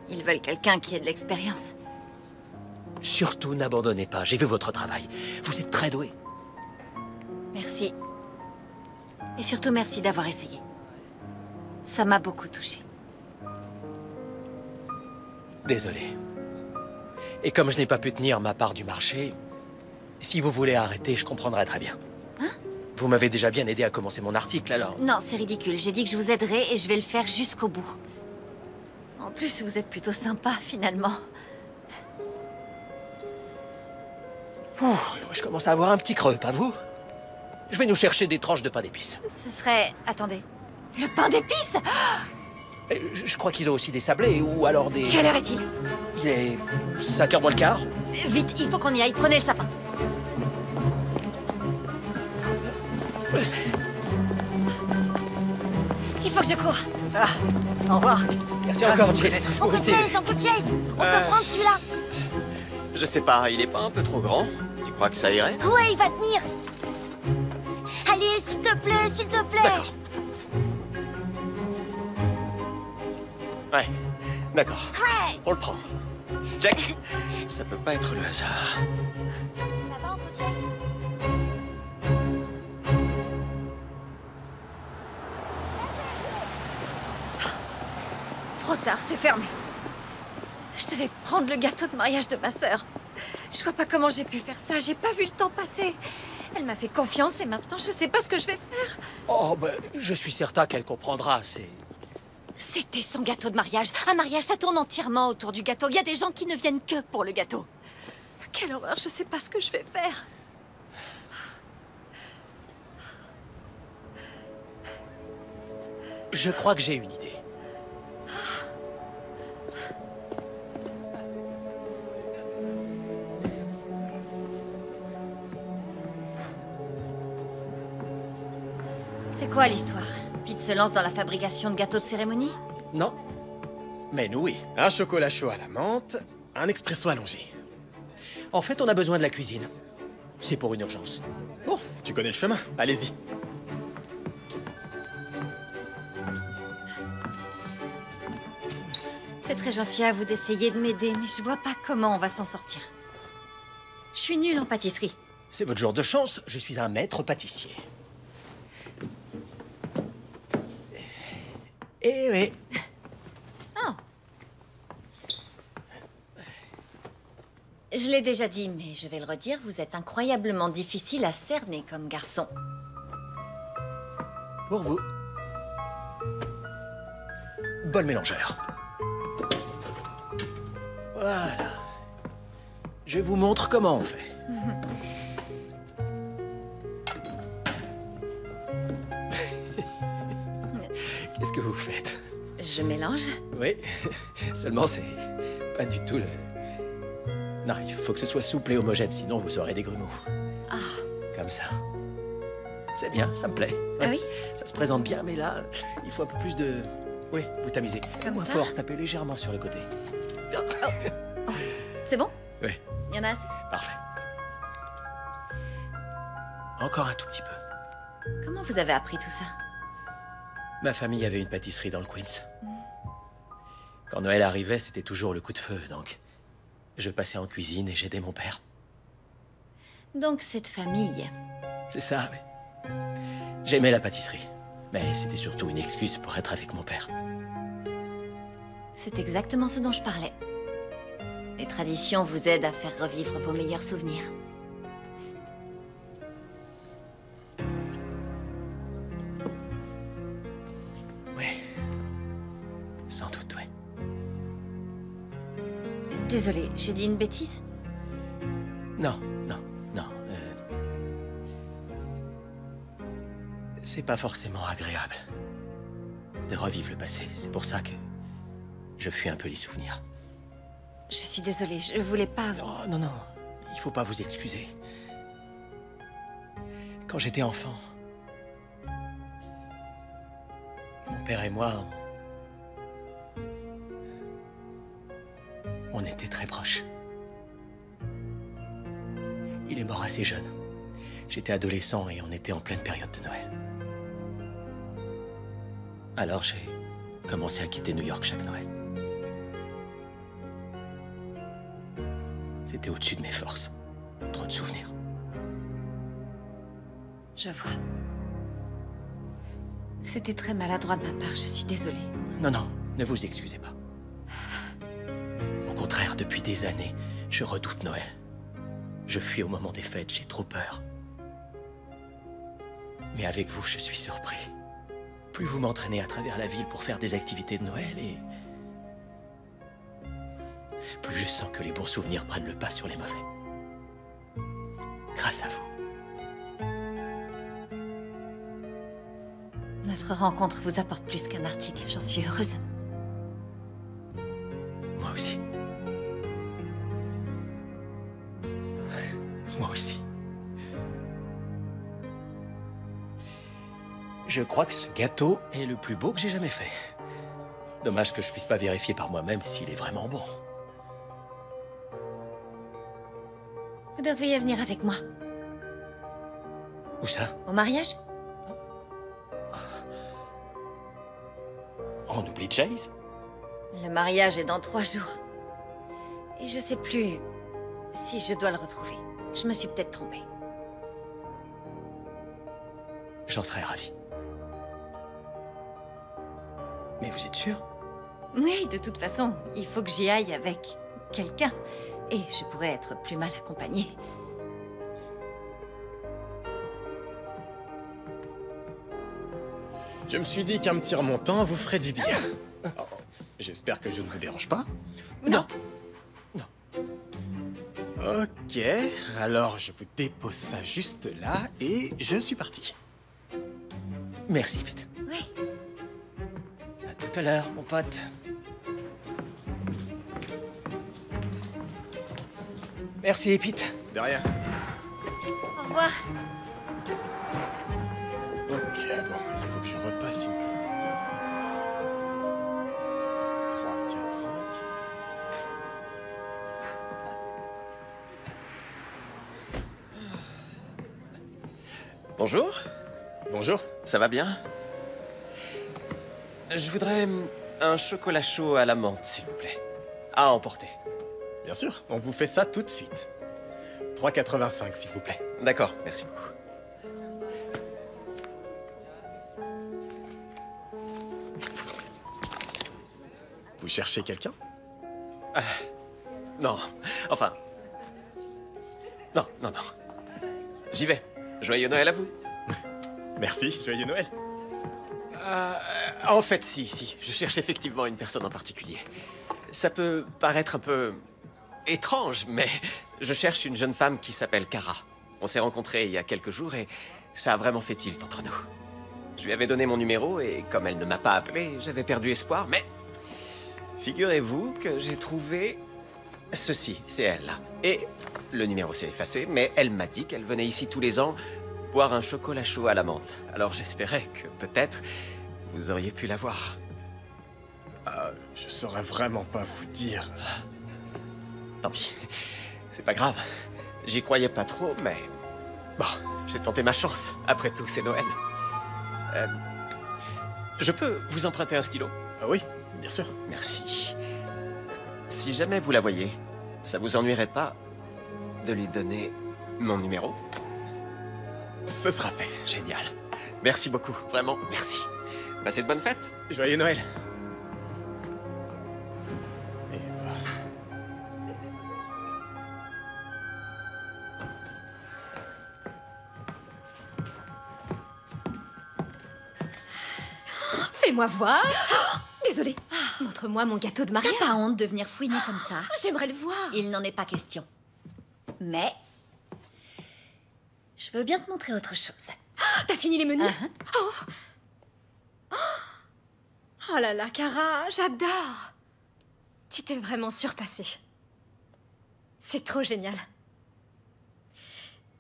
Ils veulent quelqu'un qui ait de l'expérience. Surtout, n'abandonnez pas. J'ai vu votre travail. Vous êtes très doué. Merci. Et surtout, merci d'avoir essayé. Ça m'a beaucoup touchée. Désolé. Et comme je n'ai pas pu tenir ma part du marché, si vous voulez arrêter, je comprendrai très bien. Hein? Vous m'avez déjà bien aidé à commencer mon article, alors... Non, c'est ridicule. J'ai dit que je vous aiderai et je vais le faire jusqu'au bout. En plus, vous êtes plutôt sympa, finalement. Ouh, je commence à avoir un petit creux, pas vous? Je vais nous chercher des tranches de pain d'épices. Ce serait... Attendez. Le pain d'épices? Je crois qu'ils ont aussi des sablés, ou alors des... Quelle heure est-il? Il est 5h moins le quart. Vite, il faut qu'on y aille. Prenez le sapin. Il faut que je cours. Ah, au revoir. Merci encore, Jill. Oncle Chase, on peut prendre celui-là. Je sais pas, il est pas un peu trop grand? Tu crois que ça irait? Ouais, il va tenir. Allez, s'il te plaît, s'il te plaît. D'accord. Ouais, d'accord. Ouais. On le prend. Jack, ça peut pas être le hasard. Ça va, Oncle Chase? Trop tard, c'est fermé. Je devais prendre le gâteau de mariage de ma sœur. Je vois pas comment j'ai pu faire ça, j'ai pas vu le temps passer. Elle m'a fait confiance et maintenant je sais pas ce que je vais faire. Oh, ben, je suis certain qu'elle comprendra, c'est... C'était son gâteau de mariage. Un mariage, ça tourne entièrement autour du gâteau. Il y a des gens qui ne viennent que pour le gâteau. Quelle horreur, je sais pas ce que je vais faire. Je crois que j'ai une idée. C'est quoi l'histoire? Pete se lance dans la fabrication de gâteaux de cérémonie? Non. Mais nous, oui. Un chocolat chaud à la menthe, un expresso allongé. En fait, on a besoin de la cuisine. C'est pour une urgence. Bon, tu connais le chemin, allez-y. C'est très gentil à vous d'essayer de m'aider, mais je vois pas comment on va s'en sortir. Je suis nulle en pâtisserie. C'est votre jour de chance, je suis un maître pâtissier. Eh oui. Oh. Je l'ai déjà dit, mais je vais le redire, vous êtes incroyablement difficile à cerner comme garçon. Pour vous. Bol mélangeur. Voilà. Je vous montre comment on fait. Qu'est-ce que vous faites? Je mélange. Oui, seulement c'est pas du tout le... Non, il faut que ce soit souple et homogène, sinon vous aurez des grumeaux. Ah. Comme ça. C'est bien, ça me plaît. Ah oui? Ça se présente bien, mais là, il faut un peu plus de... Oui, vous tamisez. Comme Moins ça? fort, tapez légèrement sur le côté. Oh. C'est bon? Oui, Il y en a assez? parfait. Encore un tout petit peu. Comment vous avez appris tout ça? Ma famille avait une pâtisserie dans le Queens. Quand Noël arrivait, c'était toujours le coup de feu, donc... Je passais en cuisine et j'aidais mon père. Donc cette famille... C'est ça, oui. J'aimais la pâtisserie. Mais c'était surtout une excuse pour être avec mon père. C'est exactement ce dont je parlais. Les traditions vous aident à faire revivre vos meilleurs souvenirs. Oui. Sans doute, oui. Désolée, j'ai dit une bêtise? Non, non, non. C'est pas forcément agréable de revivre le passé. C'est pour ça que je fuis un peu les souvenirs. Je suis désolée, je voulais pas... Non, non, non. Il faut pas vous excuser. Quand j'étais enfant, mon père et moi, on était très proches. Il est mort assez jeune. J'étais adolescent et on était en pleine période de Noël. Alors j'ai commencé à quitter New York chaque Noël. C'était au-dessus de mes forces. Trop de souvenirs. Je vois. C'était très maladroit de ma part, je suis désolée. Non, non, ne vous excusez pas. Au contraire, depuis des années, je redoute Noël. Je fuis au moment des fêtes, j'ai trop peur. Mais avec vous, je suis surpris. Plus vous m'entraînez à travers la ville pour faire des activités de Noël et... plus je sens que les bons souvenirs prennent le pas sur les mauvais. Grâce à vous. Notre rencontre vous apporte plus qu'un article, j'en suis heureuse. Moi aussi. Moi aussi. Je crois que ce gâteau est le plus beau que j'ai jamais fait. Dommage que je puisse pas vérifier par moi-même s'il est vraiment bon. Vous devriez venir avec moi. Où ça? Au mariage? On oublie Chase? Le mariage est dans 3 jours. Et je sais plus si je dois le retrouver. Je me suis peut-être trompée. J'en serais ravi. Mais vous êtes sûr? Oui, de toute façon, il faut que j'y aille avec quelqu'un. Et je pourrais être plus mal accompagnée. Je me suis dit qu'un petit remontant vous ferait du bien. Oh, j'espère que je ne vous dérange pas. Non. Ok, alors je vous dépose ça juste là et je suis parti. Merci, Pete. Oui. tout à l'heure, mon pote. Merci, Pete. De rien. Au revoir. Ok, bon, il faut que je repasse une... 3, 4, 5... Bonjour. Bonjour. Ça va bien? Je voudrais un chocolat chaud à la menthe, s'il vous plaît. À emporter. Bien sûr, on vous fait ça tout de suite. 3,85 s'il vous plaît. D'accord, merci beaucoup. Vous cherchez quelqu'un? Non, enfin... Non. J'y vais. Joyeux Noël à vous. Merci, joyeux Noël. En fait, si. Je cherche effectivement une personne en particulier. Ça peut paraître un peu... étrange, mais je cherche une jeune femme qui s'appelle Kara. On s'est rencontrés il y a quelques jours et ça a vraiment fait tilt entre nous. Je lui avais donné mon numéro et comme elle ne m'a pas appelé, j'avais perdu espoir, mais... Figurez-vous que j'ai trouvé... Ceci, c'est elle, là. Et le numéro s'est effacé, mais elle m'a dit qu'elle venait ici tous les ans boire un chocolat chaud à la menthe. Alors j'espérais que, peut-être, vous auriez pu la voir. Je saurais vraiment pas vous dire. Tant pis, c'est pas grave. J'y croyais pas trop, mais... Bon, j'ai tenté ma chance. Après tout, c'est Noël. Je peux vous emprunter un stylo? Ah oui, bien sûr. Merci. Si jamais vous la voyez, ça vous ennuierait pas de lui donner mon numéro? Ce sera fait. Génial. Merci beaucoup, vraiment, merci. Passez de bonnes fêtes. Joyeux Noël. Fais-moi voir. Désolée. Montre-moi mon gâteau de mariage. T'as pas honte de venir fouiner comme ça? J'aimerais le voir. Il n'en est pas question. Mais... je veux bien te montrer autre chose. T'as fini les menus? Oh là là, Kara, j'adore. Tu t'es vraiment surpassée. C'est trop génial.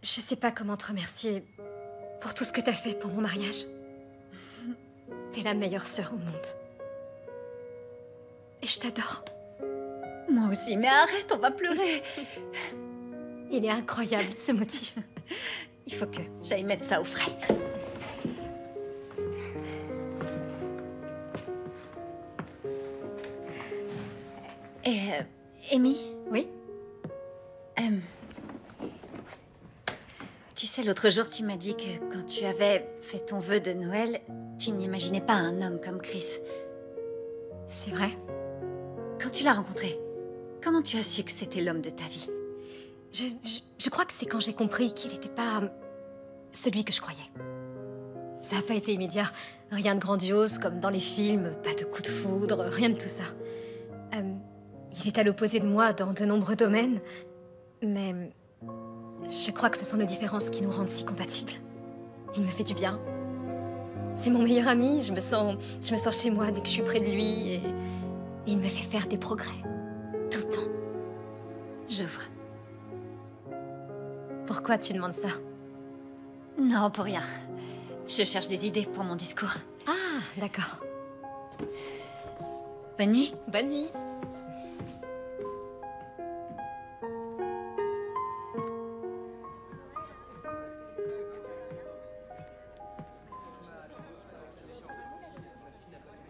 Je sais pas comment te remercier pour tout ce que t'as fait pour mon mariage. T'es la meilleure sœur au monde. Et je t'adore. Moi aussi, mais arrête, on va pleurer. Il est incroyable, ce motif. Il faut que j'aille mettre ça au frais. Amy? Oui? Tu sais, l'autre jour, tu m'as dit que quand tu avais fait ton vœu de Noël, tu n'imaginais pas un homme comme Chris. C'est vrai? Quand tu l'as rencontré, comment tu as su que c'était l'homme de ta vie? Je crois que c'est quand j'ai compris qu'il n'était pas celui que je croyais. Ça n'a pas été immédiat. Rien de grandiose comme dans les films, pas de coup de foudre, rien de tout ça. Il est à l'opposé de moi dans de nombreux domaines, mais je crois que ce sont nos différences qui nous rendent si compatibles. Il me fait du bien. C'est mon meilleur ami, je me sens chez moi dès que je suis près de lui et il me fait faire des progrès. Tout le temps. Je vois. Pourquoi tu demandes ça? Non, pour rien. Je cherche des idées pour mon discours. Ah, d'accord. Bonne nuit. Bonne nuit.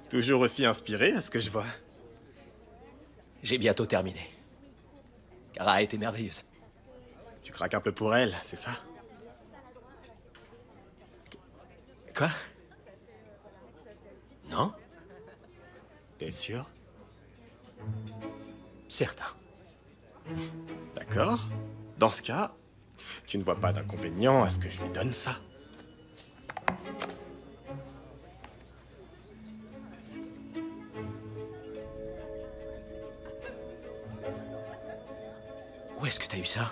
Toujours aussi inspiré à ce que je vois. J'ai bientôt terminé. Kara a été merveilleuse. Tu craques un peu pour elle, c'est ça? Quoi? Non? T'es sûr? Certain. D'accord. Dans ce cas, tu ne vois pas d'inconvénient à ce que je lui donne ça? Où est-ce que t'as eu ça?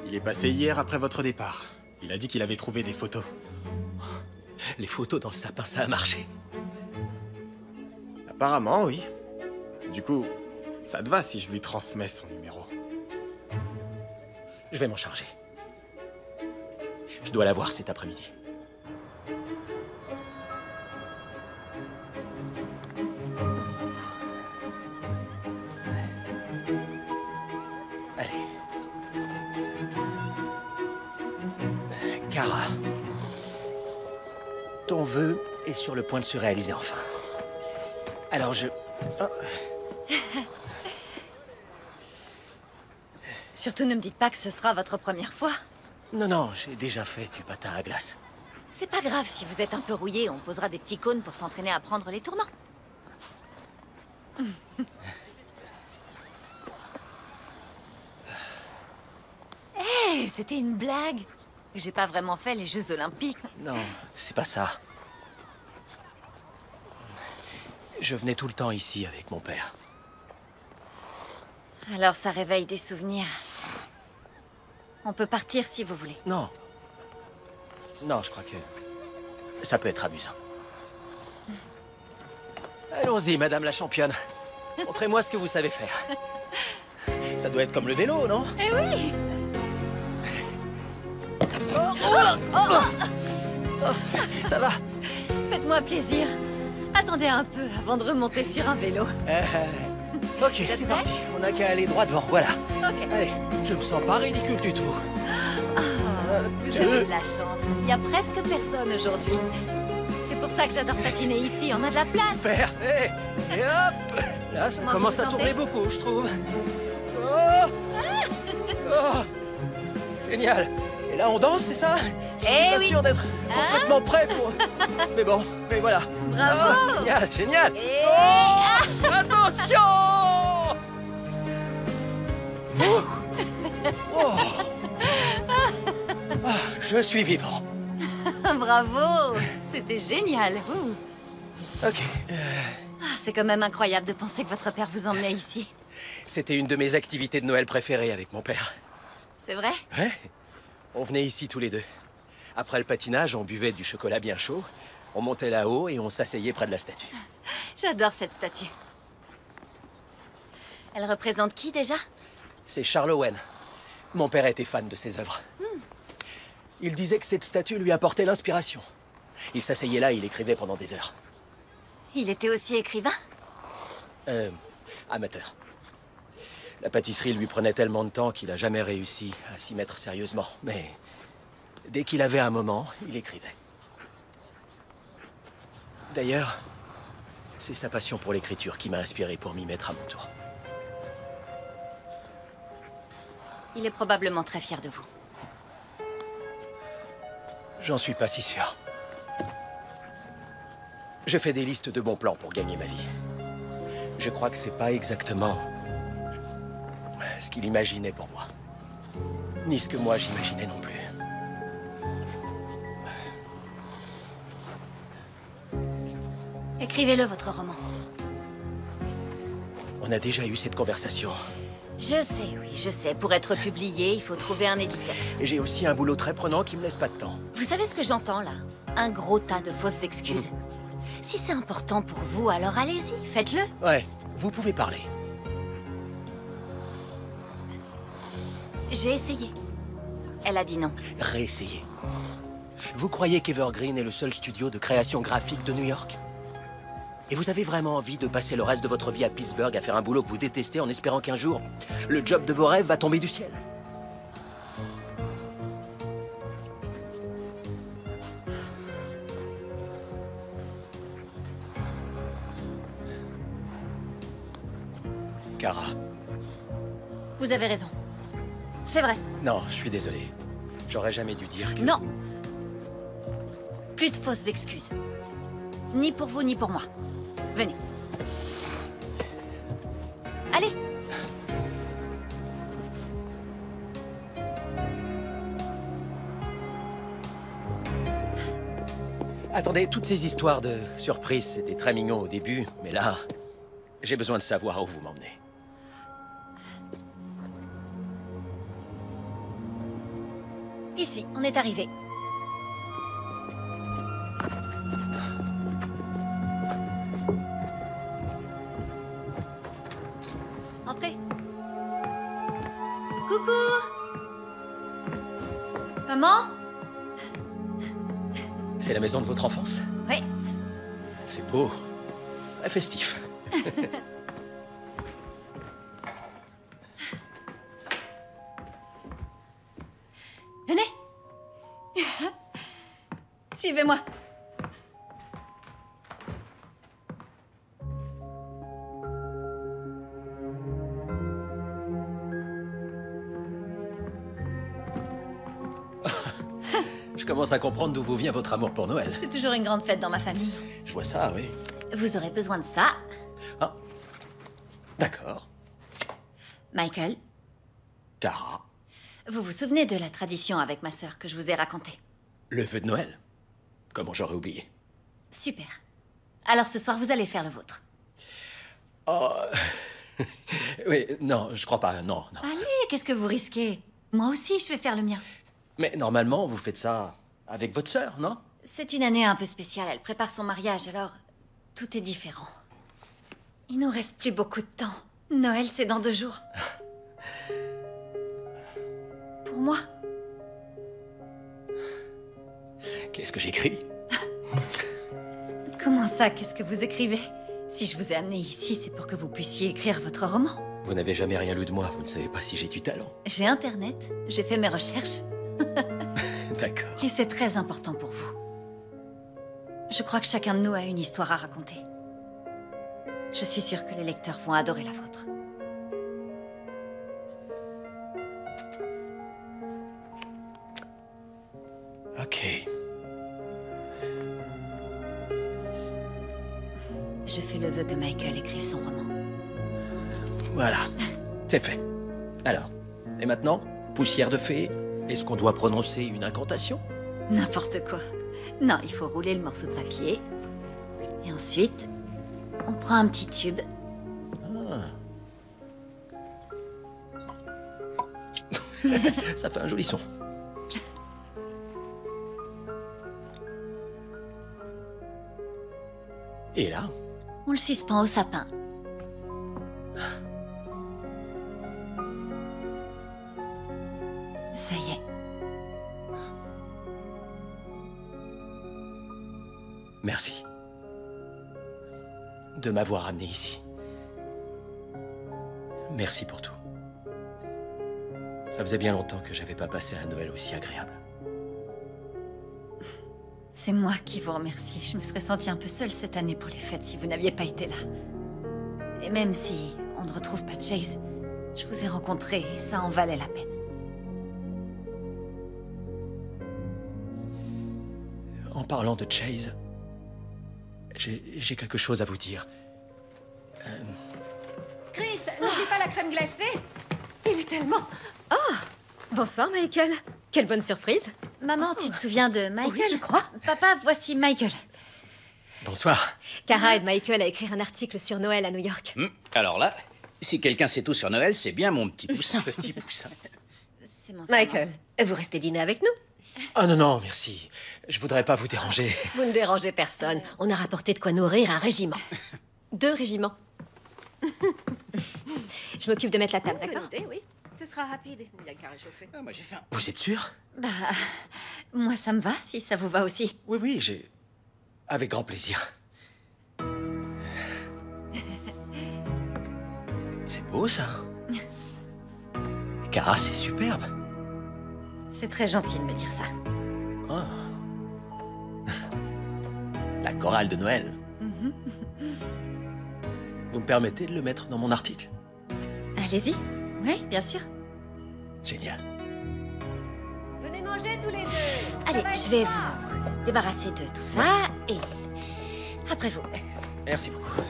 Il est passé hier après votre départ. Il a dit qu'il avait trouvé des photos. Les photos dans le sapin, ça a marché. Apparemment, oui. Du coup, ça te va si je lui transmets son numéro? Je vais m'en charger. Je dois la voir cet après-midi. Allez. Kara. Ton vœu est sur le point de se réaliser enfin. Alors je... Oh. Surtout ne me dites pas que ce sera votre première fois. Non, non, j'ai déjà fait du patin à glace. C'est pas grave si vous êtes un peu rouillé, on posera des petits cônes pour s'entraîner à prendre les tournants. Hé, c'était une blague. J'ai pas vraiment fait les Jeux Olympiques. Non, c'est pas ça. Je venais tout le temps ici avec mon père. Alors ça réveille des souvenirs. On peut partir si vous voulez. Non. Non, je crois que ça peut être amusant. Allons-y, madame la championne. Montrez-moi ce que vous savez faire. Ça doit être comme le vélo, non? Eh oui! Ça va? Faites-moi plaisir. Attendez un peu avant de remonter sur un vélo. Ok, c'est parti. On n'a qu'à aller droit devant, voilà. Ok. Allez, je me sens pas ridicule du tout. Vous avez de la chance. Il y a presque personne aujourd'hui. C'est pour ça que j'adore patiner ici. On a de la place. Super. Et hop. Là, ça Comment commence vous à tourner sentez? beaucoup, je trouve. Oh. Oh. Génial. Et là, on danse, c'est ça? Je suis pas oui. sûr d'être complètement prêt pour... Mais bon, mais voilà. Bravo. Oh, génial, génial. Et... Oh, attention. Oh. Oh. Ah, je suis vivant. Bravo. C'était génial. Ouh. Ok. Ah, c'est quand même incroyable de penser que votre père vous emmenait ici. C'était une de mes activités de Noël préférées avec mon père. C'est vrai? Ouais. On venait ici tous les deux. Après le patinage, on buvait du chocolat bien chaud, on montait là-haut et on s'asseyait près de la statue. J'adore cette statue. Elle représente qui déjà? C'est Charles Owen. Mon père était fan de ses œuvres. Il disait que cette statue lui apportait l'inspiration. Il s'asseyait là et il écrivait pendant des heures. Il était aussi écrivain? Amateur. La pâtisserie lui prenait tellement de temps qu'il n'a jamais réussi à s'y mettre sérieusement. Mais dès qu'il avait un moment, il écrivait. D'ailleurs, c'est sa passion pour l'écriture qui m'a inspiré pour m'y mettre à mon tour. Il est probablement très fier de vous. J'en suis pas si sûr. Je fais des listes de bons plans pour gagner ma vie. Je crois que c'est pas exactement ce qu'il imaginait pour moi. Ni ce que moi j'imaginais non plus. Écrivez-le, votre roman. On a déjà eu cette conversation. Je sais, oui, je sais. Pour être publié, il faut trouver un éditeur. Et j'ai aussi un boulot très prenant qui me laisse pas de temps. Vous savez ce que j'entends, là? Un gros tas de fausses excuses. Si c'est important pour vous, alors allez-y, faites-le. Ouais, vous pouvez parler. J'ai essayé. Elle a dit non. Réessayez. Vous croyez qu'Evergreen est le seul studio de création graphique de New York? Et vous avez vraiment envie de passer le reste de votre vie à Pittsburgh à faire un boulot que vous détestez en espérant qu'un jour, le job de vos rêves va tomber du ciel? Kara. Vous avez raison. C'est vrai. Non, je suis désolé. J'aurais jamais dû dire que... Non. Plus de fausses excuses. Ni pour vous, ni pour moi. Venez. Allez. Attendez, toutes ces histoires de surprises, c'était très mignon au début, mais là, j'ai besoin de savoir où vous m'emmenez. Ici, on est arrivé. Entrez. Coucou. Maman? C'est la maison de votre enfance? Oui. C'est beau. Très festif. Venez. Suivez-moi. Je commence à comprendre d'où vous vient votre amour pour Noël. C'est toujours une grande fête dans ma famille. Je vois ça, oui. Vous aurez besoin de ça. Ah. D'accord. Michael, Kara, vous vous souvenez de la tradition avec ma sœur que je vous ai racontée? le vœu de Noël. Comment j'aurais oublié? Super. Alors ce soir, vous allez faire le vôtre. Oh... oui, non, je crois pas, non, non. Allez, qu'est-ce que vous risquez? Moi aussi, je vais faire le mien. Mais normalement, vous faites ça avec votre sœur, non? C'est une année un peu spéciale. Elle prépare son mariage, alors tout est différent. Il nous reste plus beaucoup de temps. Noël, c'est dans 2 jours. Pour moi. Qu'est-ce que j'écris? Comment ça, qu'est-ce que vous écrivez? Si je vous ai amené ici, c'est pour que vous puissiez écrire votre roman. Vous n'avez jamais rien lu de moi, vous ne savez pas si j'ai du talent. J'ai Internet, j'ai fait mes recherches. D'accord. Et c'est très important pour vous. Je crois que chacun de nous a une histoire à raconter. Je suis sûre que les lecteurs vont adorer la vôtre. Ok. Je fais le vœu que Michael écrive son roman. Voilà, c'est fait. Alors, et maintenant, poussière de fée, est-ce qu'on doit prononcer une incantation? N'importe quoi. Non, il faut rouler le morceau de papier. Et ensuite, on prend un petit tube. Ça fait un joli son. Et là? On le suspend au sapin. Ça y est. Merci. De m'avoir amené ici. Merci pour tout. Ça faisait bien longtemps que j'avais pas passé un Noël aussi agréable. C'est moi qui vous remercie. Je me serais sentie un peu seule cette année pour les fêtes si vous n'aviez pas été là. Et même si on ne retrouve pas Chase, je vous ai rencontré et ça en valait la peine. En parlant de Chase, j'ai quelque chose à vous dire. Chris, n'oublie pas la crème glacée. Il est tellement... Oh, bonsoir Michael. Quelle bonne surprise. Maman, tu te souviens de Michael? Oui, je crois. Papa, voici Michael. Bonsoir. Kara aide Michael à écrire un article sur Noël à New York. Alors là, si quelqu'un sait tout sur Noël, c'est bien mon petit poussin. Petit poussin. C'est mon Michael, vous restez dîner avec nous? Ah non, non, merci. Je voudrais pas vous déranger. Vous ne dérangez personne. On a rapporté de quoi nourrir un régiment. 2 régiments. Je m'occupe de mettre la table, d'accord? Oui, ce sera rapide. Il y a qu'à réchauffer. Ah, moi j'ai faim. Vous êtes sûr? Bah, moi ça me va, si ça vous va aussi. Oui, oui, j'ai... Avec grand plaisir. C'est beau, ça. Kara, c'est superbe. C'est très gentil de me dire ça. Oh. La chorale de Noël. Vous me permettez de le mettre dans mon article? Allez-y. Oui, bien sûr. Génial. Venez manger tous les deux. Allez, je vais vous débarrasser de tout ça et après vous. Merci beaucoup.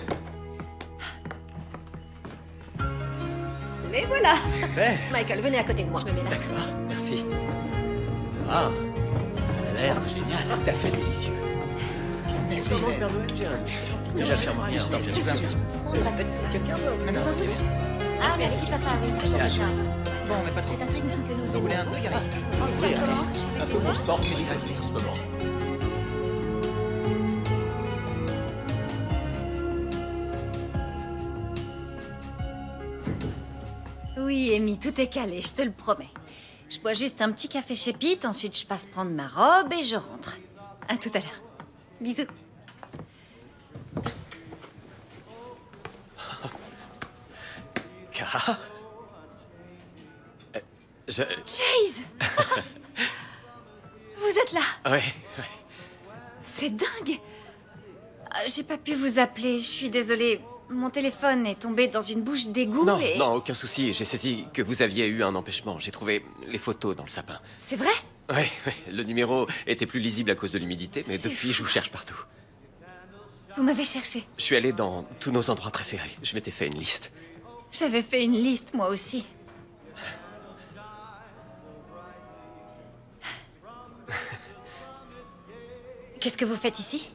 Les voilà. Super. Michael, venez à côté de moi. Je me mets là. D'accord, merci. Ah, ça a l'air génial, tout à fait délicieux. Merci. Comment, Père Noël? J'ai l'impression. J'affirme rien. Tu veux un petit peu? On a peu de ça. Quelqu'un veut? Ah non, c'est bien. Ah, merci papa. Bon, mais pas trop. C'est un traiteur que nous Vous en voulez un aimons. peu, Gary? Oui, un peu mon sport que fatigué en ce moment. Oui, Amy, tout est calé, je te le promets. Je bois juste un petit café chez Pete, ensuite je passe prendre ma robe et je rentre. À tout à l'heure. Bisous. Kara? Je... Chase! Vous êtes là? Ouais. C'est dingue! J'ai pas pu vous appeler, je suis désolée. Mon téléphone est tombé dans une bouche d'égout Non, et... non, aucun souci. J'ai saisi que vous aviez eu un empêchement. J'ai trouvé les photos dans le sapin. C'est vrai? Ouais, le numéro était plus lisible à cause de l'humidité, mais C'est depuis, je vous cherche partout. Vous m'avez cherché. Je suis allé dans tous nos endroits préférés. Je m'étais fait une liste. J'avais fait une liste, moi aussi. Qu'est-ce que vous faites ici?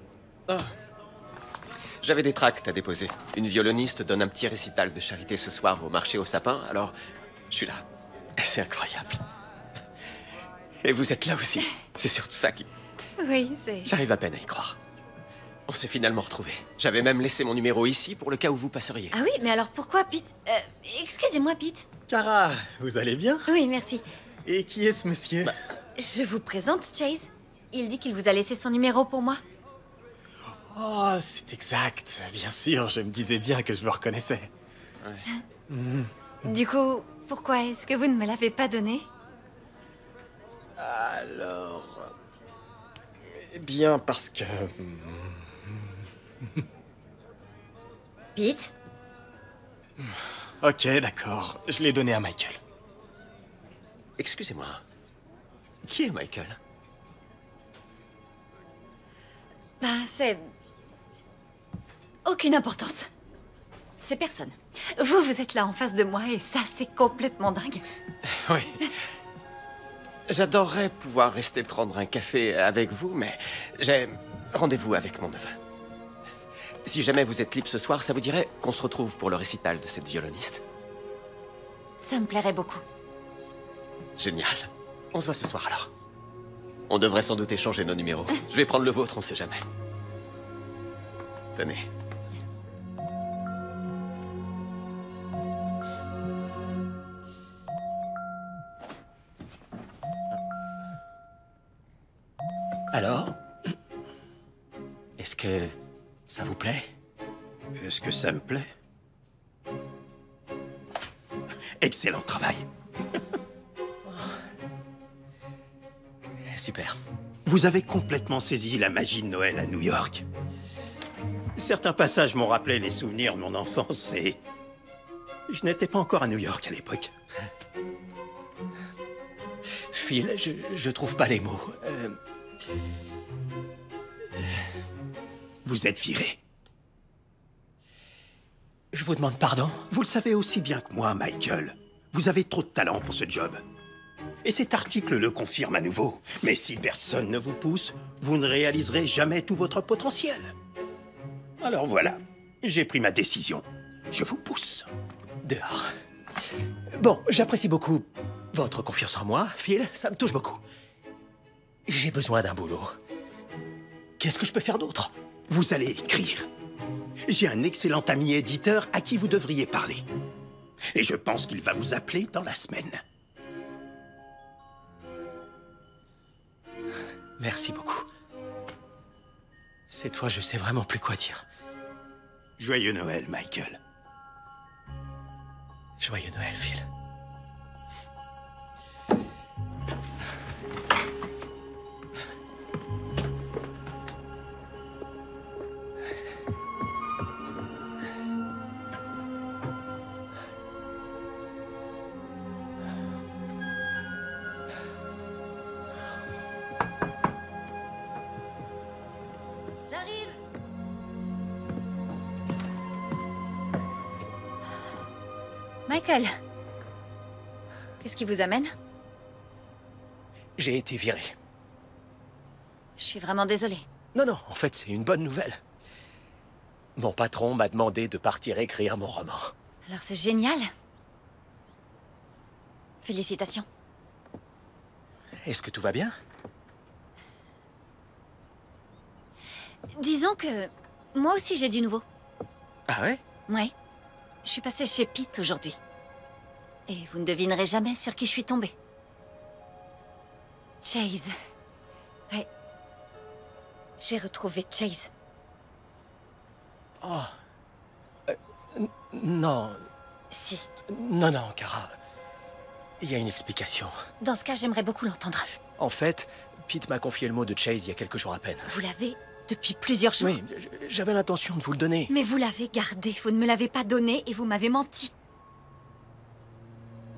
J'avais des tracts à déposer. Une violoniste donne un petit récital de charité ce soir au marché au sapin, alors je suis là. C'est incroyable. Et vous êtes là aussi. C'est surtout ça qui... Oui, c'est... J'arrive à peine à y croire. On s'est finalement retrouvés. J'avais même laissé mon numéro ici pour le cas où vous passeriez. Ah oui, mais alors pourquoi Pete? Excusez-moi, Pete. Kara, vous allez bien? Oui, merci. Et qui est ce monsieur? Je vous présente Chase. Il dit qu'il vous a laissé son numéro pour moi. Oh, c'est exact. Bien sûr, je me disais bien que je me reconnaissais. Du coup, pourquoi est-ce que vous ne me l'avez pas donné? Alors... Eh bien, parce que... Pete? Ok, d'accord. Je l'ai donné à Michael. Excusez-moi. Qui est Michael? Bah, c'est... aucune importance. C'est personne. Vous êtes là en face de moi et ça, c'est complètement dingue. Oui. J'adorerais pouvoir rester prendre un café avec vous, mais j'ai rendez-vous avec mon neveu. Si jamais vous êtes libre ce soir, ça vous dirait qu'on se retrouve pour le récital de cette violoniste? Ça me plairait beaucoup. Génial. On se voit ce soir alors. On devrait sans doute échanger nos numéros. Je vais prendre le vôtre, on sait jamais. Tenez. Alors? Est-ce que ça vous plaît? Est-ce que ça me plaît? Excellent travail. Super. Vous avez complètement saisi la magie de Noël à New York. Certains passages m'ont rappelé les souvenirs de mon enfance et... je n'étais pas encore à New York à l'époque. Phil, je trouve pas les mots. Vous êtes viré. Je vous demande pardon? Vous le savez aussi bien que moi, Michael. Vous avez trop de talent pour ce job. Et cet article le confirme à nouveau. Mais si personne ne vous pousse, vous ne réaliserez jamais tout votre potentiel. Alors voilà, j'ai pris ma décision. Je vous pousse. Dehors. Bon, j'apprécie beaucoup votre confiance en moi, Phil. Ça me touche beaucoup. J'ai besoin d'un boulot. Qu'est-ce que je peux faire d'autre? Vous allez écrire. J'ai un excellent ami éditeur à qui vous devriez parler. Et je pense qu'il va vous appeler dans la semaine. Merci beaucoup. Cette fois, je sais vraiment plus quoi dire. Joyeux Noël, Michael. Joyeux Noël, Phil. J'arrive. Michael, qu'est-ce qui vous amène? J'ai été viré. Je suis vraiment désolée. Non, non, en fait, c'est une bonne nouvelle. Mon patron m'a demandé de partir écrire mon roman. Alors c'est génial. Félicitations. Est-ce que tout va bien? Disons que moi aussi j'ai du nouveau. Ah ouais? Ouais. Je suis passée chez Pete aujourd'hui. Et vous ne devinerez jamais sur qui je suis tombée. Chase. Ouais. J'ai retrouvé Chase. Oh. Non. Si. Non, non, Kara. Il y a une explication. Dans ce cas, j'aimerais beaucoup l'entendre. En fait, Pete m'a confié le mot de Chase il y a quelques jours à peine. Vous l'avez depuis plusieurs jours? Oui, j'avais l'intention de vous le donner. Mais vous l'avez gardé, vous ne me l'avez pas donné et vous m'avez menti.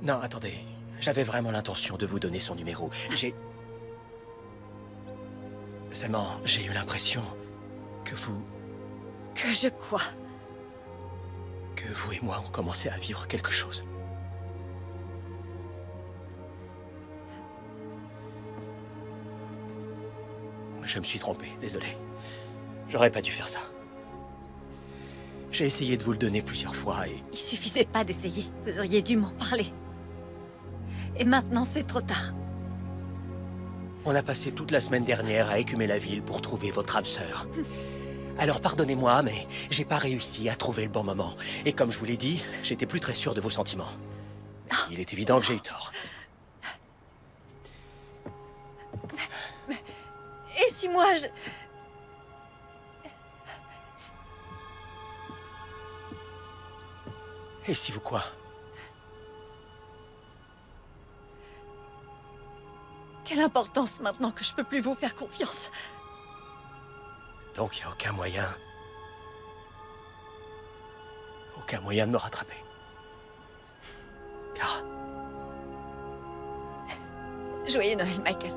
Non, attendez. J'avais vraiment l'intention de vous donner son numéro. Seulement, j'ai eu l'impression que vous... Que je quoi? Que vous et moi, on commençait à vivre quelque chose. Je me suis trompé, désolé. J'aurais pas dû faire ça. J'ai essayé de vous le donner plusieurs fois et... Il suffisait pas d'essayer. Vous auriez dû m'en parler. Et maintenant, c'est trop tard. On a passé toute la semaine dernière à écumer la ville pour trouver votre âme sœur. Alors pardonnez-moi, mais j'ai pas réussi à trouver le bon moment. Et comme je vous l'ai dit, j'étais plus très sûr de vos sentiments. Il est évident que j'ai eu tort. Et si moi, je... Et si vous quoi? Quelle importance maintenant que je peux plus vous faire confiance? Donc il n'y a aucun moyen... Aucun moyen de me rattraper. Kara. Joyeux Noël, Michael.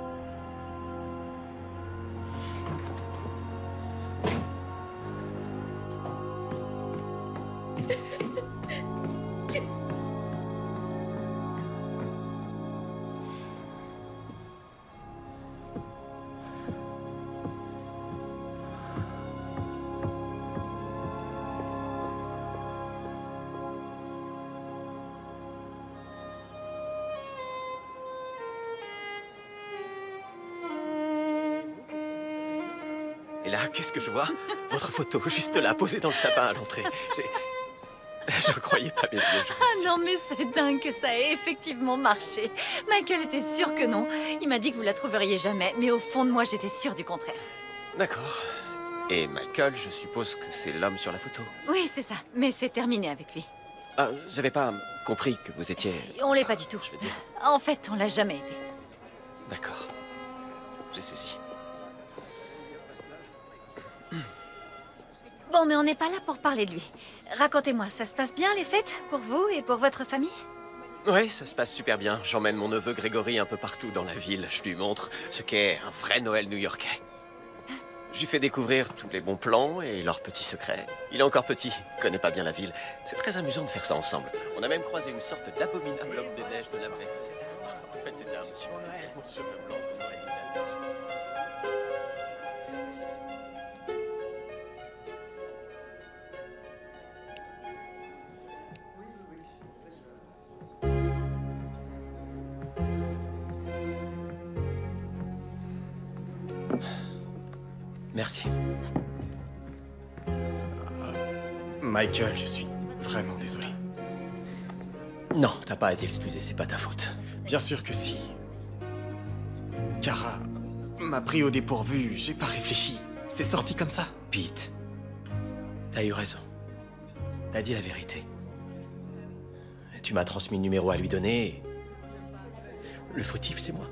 Et là, qu'est-ce que je vois? Votre photo, juste là, posée dans le sapin à l'entrée. Je croyais pas mes yeux. Ah non, mais c'est dingue que ça ait effectivement marché. Michael était sûr que non. Il m'a dit que vous la trouveriez jamais, mais au fond de moi, j'étais sûre du contraire. D'accord. Et Michael, je suppose que c'est l'homme sur la photo. Oui, c'est ça. Mais c'est terminé avec lui. Ah, j'avais pas compris que vous étiez... On l'est pas du tout. Je veux dire... En fait, on l'a jamais été. D'accord. J'ai saisi. Bon, mais on n'est pas là pour parler de lui. Racontez-moi, ça se passe bien les fêtes pour vous et pour votre famille? Oui, ça se passe super bien. J'emmène mon neveu Grégory un peu partout dans la ville. Je lui montre ce qu'est un vrai Noël new-yorkais. Je lui fais découvrir tous les bons plans et leurs petits secrets. Il est encore petit, il connaît pas bien la ville. C'est très amusant de faire ça ensemble. On a même croisé une sorte d'abominable homme de neige de la vraie vie. En fait, c'était un monsieur aux cheveux blancs. Merci. Michael, je suis vraiment désolé. Non, t'as pas à t'excuser, c'est pas ta faute. Bien sûr que si. Kara m'a pris au dépourvu, j'ai pas réfléchi. C'est sorti comme ça. Pete, t'as eu raison. T'as dit la vérité. Et tu m'as transmis le numéro à lui donner. Et... le fautif, c'est moi.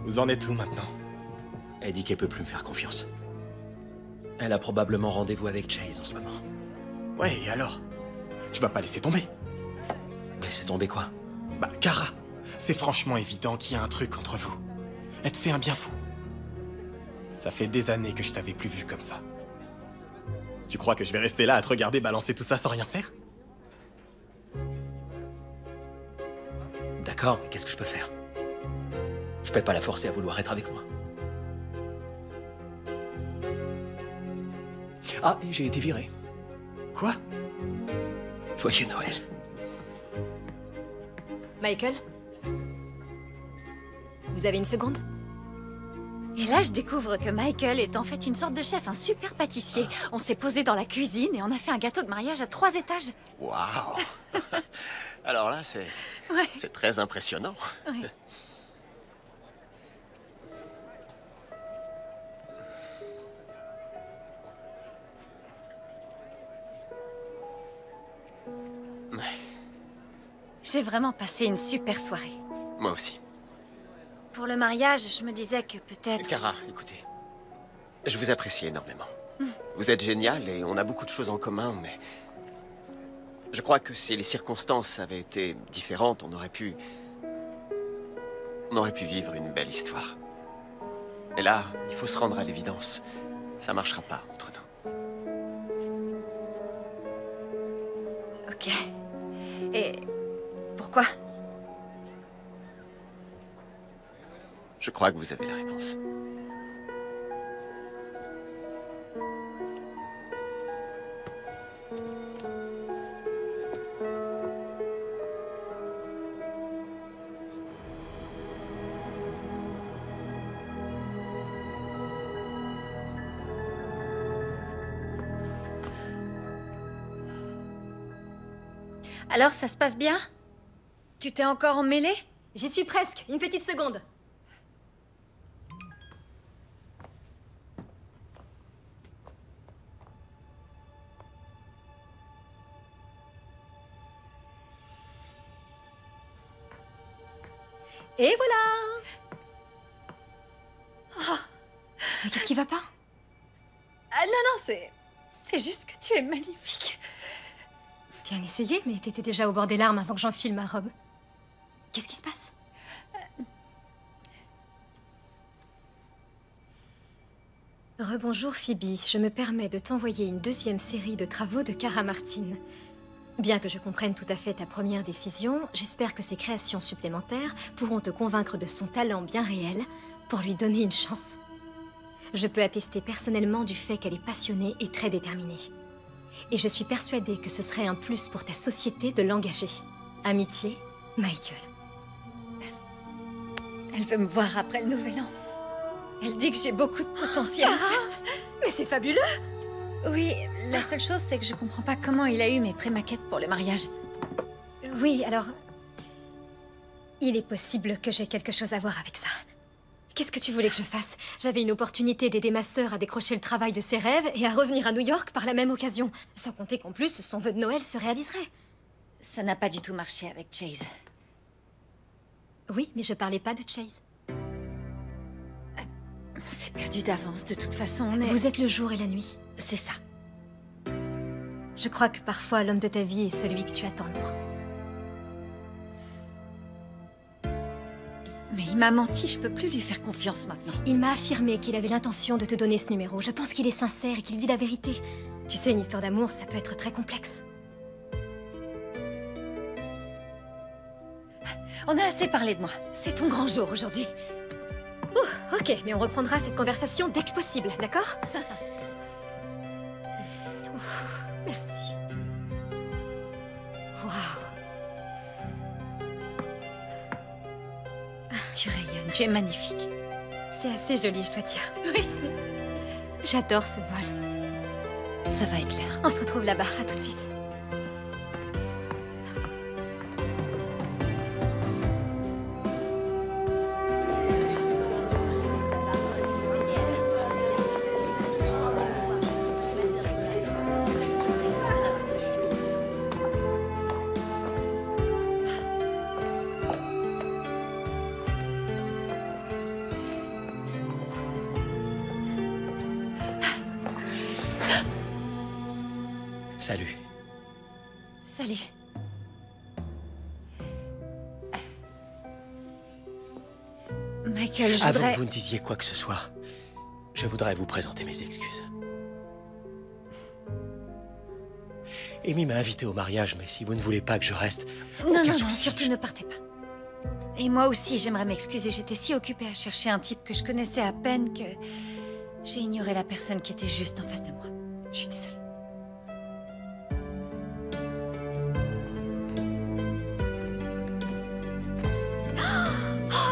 Vous en êtes où maintenant? Elle dit qu'elle peut plus me faire confiance. Elle a probablement rendez-vous avec Chase en ce moment. Ouais, et alors? Tu vas pas laisser tomber? Laisser tomber quoi? Bah, Kara, c'est franchement évident qu'il y a un truc entre vous. Elle te fait un bien fou. Ça fait des années que je t'avais plus vu comme ça. Tu crois que je vais rester là à te regarder balancer tout ça sans rien faire? D'accord, mais qu'est-ce que je peux faire? Je peux pas la forcer à vouloir être avec moi. Ah, et j'ai été viré. Quoi? Joyeux Noël. Michael? Vous avez une seconde? Et là, je découvre que Michael est en fait une sorte de chef, un super pâtissier. On s'est posé dans la cuisine et on a fait un gâteau de mariage à 3 étages. Waouh! Alors là, c'est très impressionnant. Ouais. J'ai vraiment passé une super soirée. Moi aussi. Pour le mariage, je me disais que peut-être... Kara, écoutez. Je vous apprécie énormément. Vous êtes génial et on a beaucoup de choses en commun, mais... Je crois que si les circonstances avaient été différentes, on aurait pu vivre une belle histoire. Et là, il faut se rendre à l'évidence. Ça marchera pas entre nous. Ok. Et... pourquoi? Je crois que vous avez la réponse. Alors, ça se passe bien? Tu t'es encore emmêlée? J'y suis presque. Une petite seconde. Et voilà! Oh. Mais qu'est-ce qui va pas? Ah non, non, c'est juste que tu es magnifique. Bien essayé, mais t'étais déjà au bord des larmes avant que j'enfile ma robe. Qu'est-ce qui se passe? Rebonjour Phoebe, je me permets de t'envoyer une deuxième série de travaux de Kara Martin. Bien que je comprenne tout à fait ta première décision, j'espère que ces créations supplémentaires pourront te convaincre de son talent bien réel pour lui donner une chance. Je peux attester personnellement du fait qu'elle est passionnée et très déterminée. Et je suis persuadée que ce serait un plus pour ta société de l'engager. Amitié, Michael. Elle veut me voir après le Nouvel An. Elle dit que j'ai beaucoup de potentiel. Mais c'est fabuleux! Oui, la seule chose, c'est que je comprends pas comment il a eu mes pré-maquettes pour le mariage. Oui, alors... il est possible que j'ai quelque chose à voir avec ça. Qu'est-ce que tu voulais que je fasse? J'avais une opportunité d'aider ma sœur à décrocher le travail de ses rêves et à revenir à New York par la même occasion. Sans compter qu'en plus, son vœu de Noël se réaliserait. Ça n'a pas du tout marché avec Chase. Oui, mais je parlais pas de Chase. C'est perdu d'avance, de toute façon, on est... Vous êtes le jour et la nuit. C'est ça. Je crois que parfois, l'homme de ta vie est celui que tu attends le moins. Mais il m'a menti, je peux plus lui faire confiance maintenant. Il m'a affirmé qu'il avait l'intention de te donner ce numéro. Je pense qu'il est sincère et qu'il dit la vérité. Tu sais, une histoire d'amour, ça peut être très complexe. On a assez parlé de moi. C'est ton grand jour aujourd'hui. Ok, mais on reprendra cette conversation dès que possible, d'accord? Merci. Waouh. Tu rayonnes, tu es magnifique. C'est assez joli, je dois dire. Oui. J'adore ce voile. Ça va être clair. On se retrouve là-bas, à tout de suite. Salut. Salut. Michael, je Avant voudrais... que vous ne disiez quoi que ce soit, je voudrais vous présenter mes excuses. Amy m'a invité au mariage, mais si vous ne voulez pas que je reste... Non, aucun non, souci, surtout ne partez pas. Et moi aussi, j'aimerais m'excuser. J'étais si occupée à chercher un type que je connaissais à peine que... j'ai ignoré la personne qui était juste en face de moi. Je suis désolée.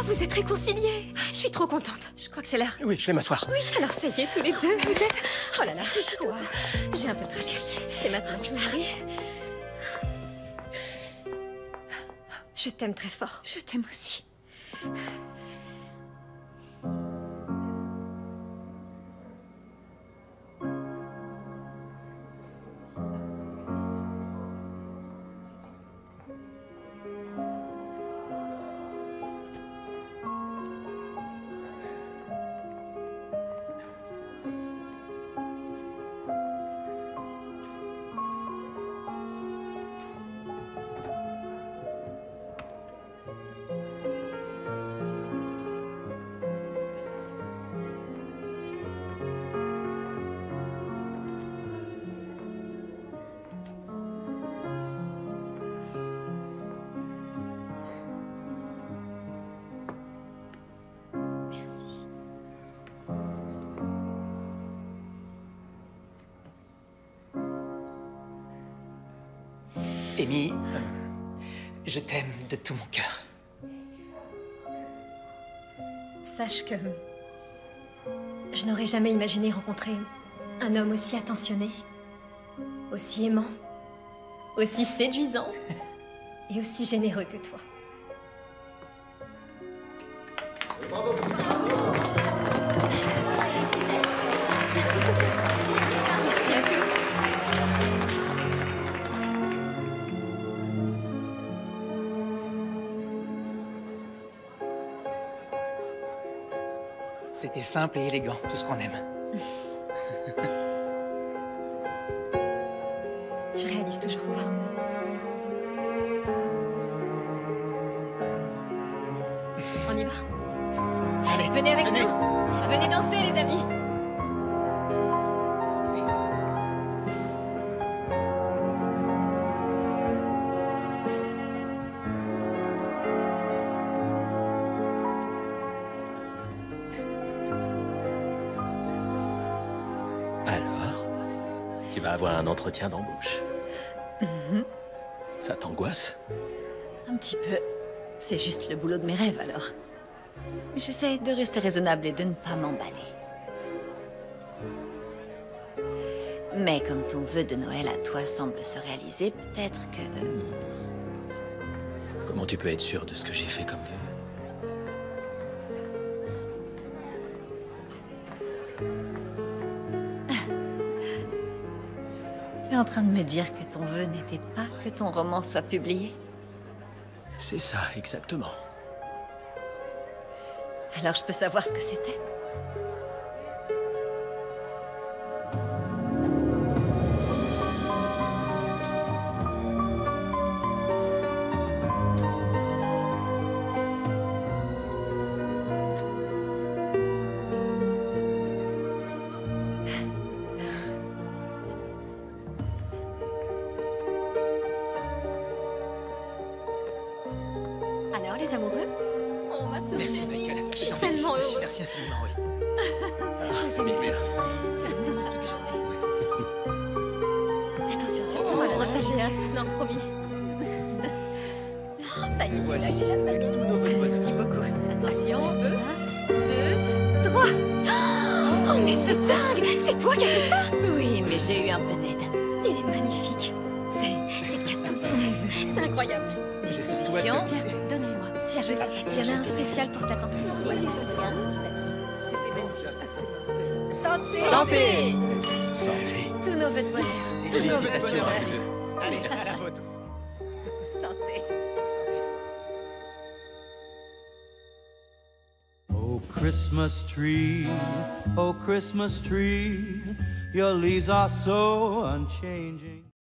Vous êtes réconciliés. Je suis trop contente. Je crois que c'est l'heure. Oui, je vais m'asseoir. Oui, alors ça y est, tous les deux, vous êtes... Oh là là, je suis chouette. J'ai un peu de chérie. C'est maintenant que je me marie. Je t'aime très fort. Je t'aime aussi. Amy, je t'aime de tout mon cœur. Sache que je n'aurais jamais imaginé rencontrer un homme aussi attentionné, aussi aimant, aussi séduisant et aussi généreux que toi. Merci à tous. C'était simple et élégant, tout ce qu'on aime. Je réalise toujours pas. On y va? Allez, venez avec venez. nous. Venez danser, les amis. Alors, tu vas avoir un entretien d'embauche. Ça t'angoisse? Un petit peu. C'est juste le boulot de mes rêves, alors. J'essaie de rester raisonnable et de ne pas m'emballer. Mais comme ton vœu de Noël à toi semble se réaliser, peut-être que... Comment tu peux être sûr de ce que j'ai fait comme vœu? T'es en train de me dire que ton vœu n'était pas que ton roman soit publié? C'est ça, exactement. Alors je peux savoir ce que c'était? Alors, les amoureux, on va se Merci, réveiller. Michael. Je suis T'en tellement félicite. heureuse. Merci infiniment, oui. Je vous aime tous. Merci. C'est une magnifique journée. Attention, surtout, Oh, ouvre pas j'ai les hâte. yeux. Non, promis. Ça y est, Voici il est là, ça y est. tous nos vœux de bonheur. Merci beaucoup. Attention, 1, 2, 3. Oh, mais c'est dingue! C'est toi qui as fait ça? Oui, mais j'ai eu un peu d'aide. Il est magnifique. C'est le cadeau de ton neveu. C'est incroyable. Distribution. Tiens, donne-le-moi. Tiens, je vais faire. Il y en a un spécial pour ta tante. Santé! Santé! Santé. Tous nos vœux de bonheur. Félicitations. Allez, à la vôtre. Santé. Oh Christmas tree, your leaves are so unchanging.